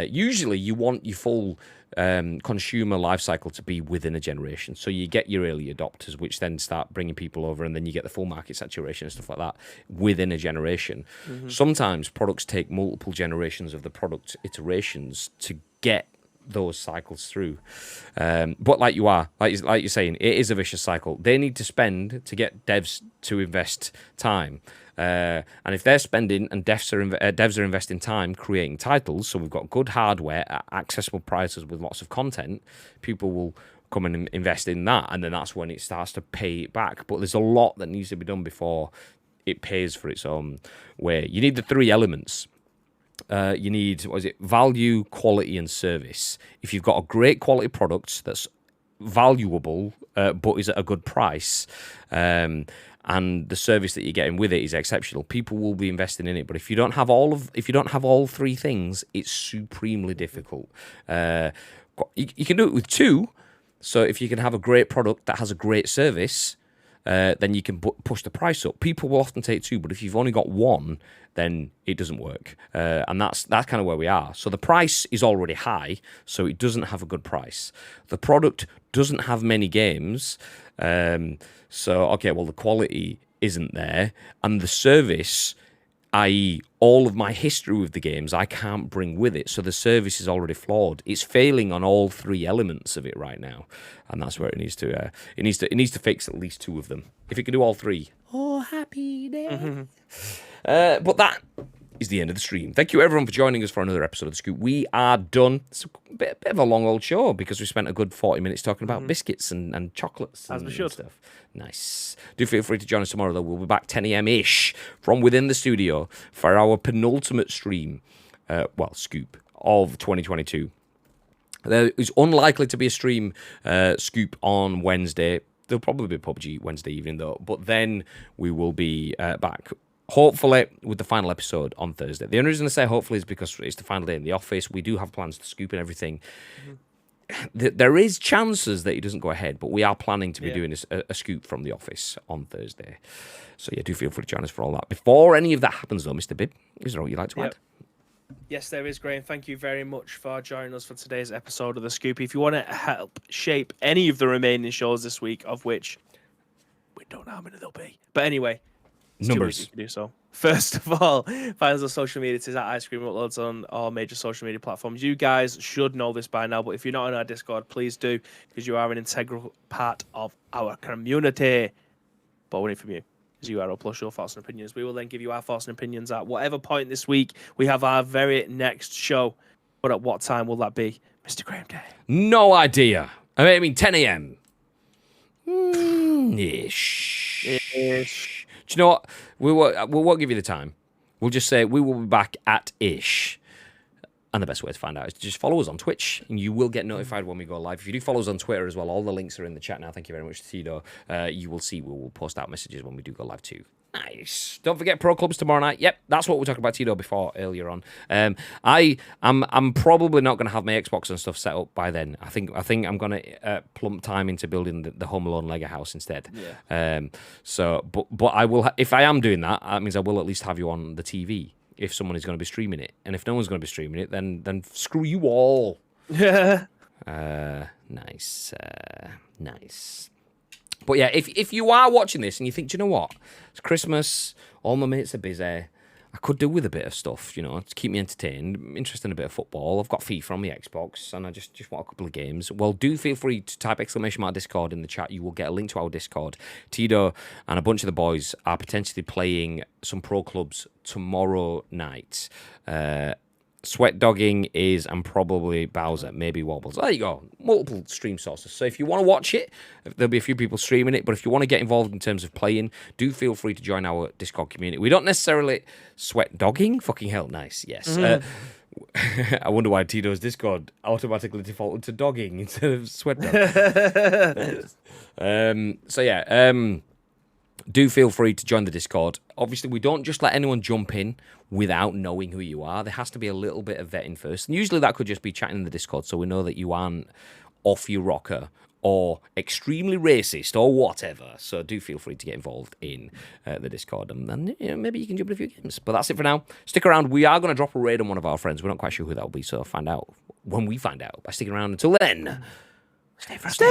Usually you want your full consumer life cycle to be within a generation. So you get your early adopters, which then start bringing people over, and then you get the full market saturation and stuff like that within a generation. Mm-hmm. Sometimes products take multiple generations of the product iterations to get those cycles through, but like you're saying, it is a vicious cycle. They need to spend to get devs to invest time, and if they're spending and devs are investing time creating titles, so we've got good hardware at accessible prices with lots of content, people will come and invest in that, and then that's when it starts to pay it back. But there's a lot that needs to be done before it pays for its own way. You need the three elements. You need, value, quality, and service. If you've got a great quality product that's valuable, but is at a good price, and the service that you're getting with it is exceptional, people will be investing in it. But if you don't have all three things, it's supremely difficult. You can do it with two. So if you can have a great product that has a great service, then you can push the price up. People will often take two, but if you've only got one, then it doesn't work. And that's kind of where we are. So the price is already high, so it doesn't have a good price. The product doesn't have many games. The quality isn't there. And the service, i.e. all of my history with the games, I can't bring with it. So the service is already flawed. It's failing on all three elements of it right now. And that's where it needs to fix at least two of them. If it can do all three, happy day. Mm-hmm. But that is the end of the stream. Thank you everyone for joining us for another episode of The Scoop. We are done. It's a bit of a long old show because we spent a good 40 minutes talking about biscuits and chocolates and stuff. Nice. Do feel free to join us tomorrow, though. We'll be back 10 a.m.-ish from within the studio for our penultimate stream, scoop of 2022. There is unlikely to be a stream scoop on Wednesday. There'll probably be PUBG Wednesday evening, though. But then we will be back, hopefully, with the final episode on Thursday. The only reason I say hopefully is because it's the final day in the office. We do have plans to scoop and everything. There is chances that it doesn't go ahead, but we are planning to be doing a scoop from the office on Thursday. So, do feel free to join us for all that. Before any of that happens, though, Mr. Bibb, is there what you'd like to add? Yes, there is, Graham. Thank you very much for joining us for today's episode of The Scoop. If you want to help shape any of the remaining shows this week, of which we don't know how many there'll be. But anyway, numbers. You can do so. First of all, find us on social media. It is at Ice Cream Uploads on all major social media platforms. You guys should know this by now, but if you're not on our Discord, please do, because you are an integral part of our community. But we need from you. URL plus your thoughts and opinions. We will then give you our thoughts and opinions at whatever point this week we have our very next show. But at what time will that be, Mr. Graham Day? No idea. I mean 10 a.m. Ish. Do you know what? We won't give you the time. We'll just say we will be back at ish. And the best way to find out is to just follow us on Twitch, and you will get notified when we go live. If you do follow us on Twitter as well, all the links are in the chat now. Thank you very much, Tito. You will see we will post out messages when we do go live too. Nice. Don't forget Pro Clubs tomorrow night. Yep, that's what we talked about Tito before earlier on. I'm probably not going to have my Xbox and stuff set up by then. I think I'm going to plump time into building the Home Alone Lego house instead. Yeah. But I will. If I am doing that, that means I will at least have you on the TV. If someone is going to be streaming it, and if no one's going to be streaming it, then screw you all. Yeah. Nice. But yeah, if you are watching this and you think, do you know what? It's Christmas, all my mates are busy. I could do with a bit of stuff, you know, to keep me entertained. I'm interested in a bit of football. I've got FIFA on my Xbox, and I just want a couple of games. Well, do feel free to type !Discord in the chat. You will get a link to our Discord. Tito and a bunch of the boys are potentially playing some pro clubs tomorrow night. Sweat Dogging is, and probably Bowser, maybe Wobbles. There you go. Multiple stream sources. So if you want to watch it, there'll be a few people streaming it. But if you want to get involved in terms of playing, do feel free to join our Discord community. We don't necessarily Sweat Dogging. Fucking hell, nice. Yes. I wonder why Tito's Discord automatically defaulted to dogging instead of Sweat Dogging. So yeah. Do feel free to join the Discord. Obviously, we don't just let anyone jump in without knowing who you are. There has to be a little bit of vetting first. And usually that could just be chatting in the Discord so we know that you aren't off your rocker or extremely racist or whatever. So do feel free to get involved in the Discord. And then maybe you can jump in a few games. But that's it for now. Stick around. We are going to drop a raid on one of our friends. We're not quite sure who that will be, so find out when we find out by sticking around. Until then, stay frosty.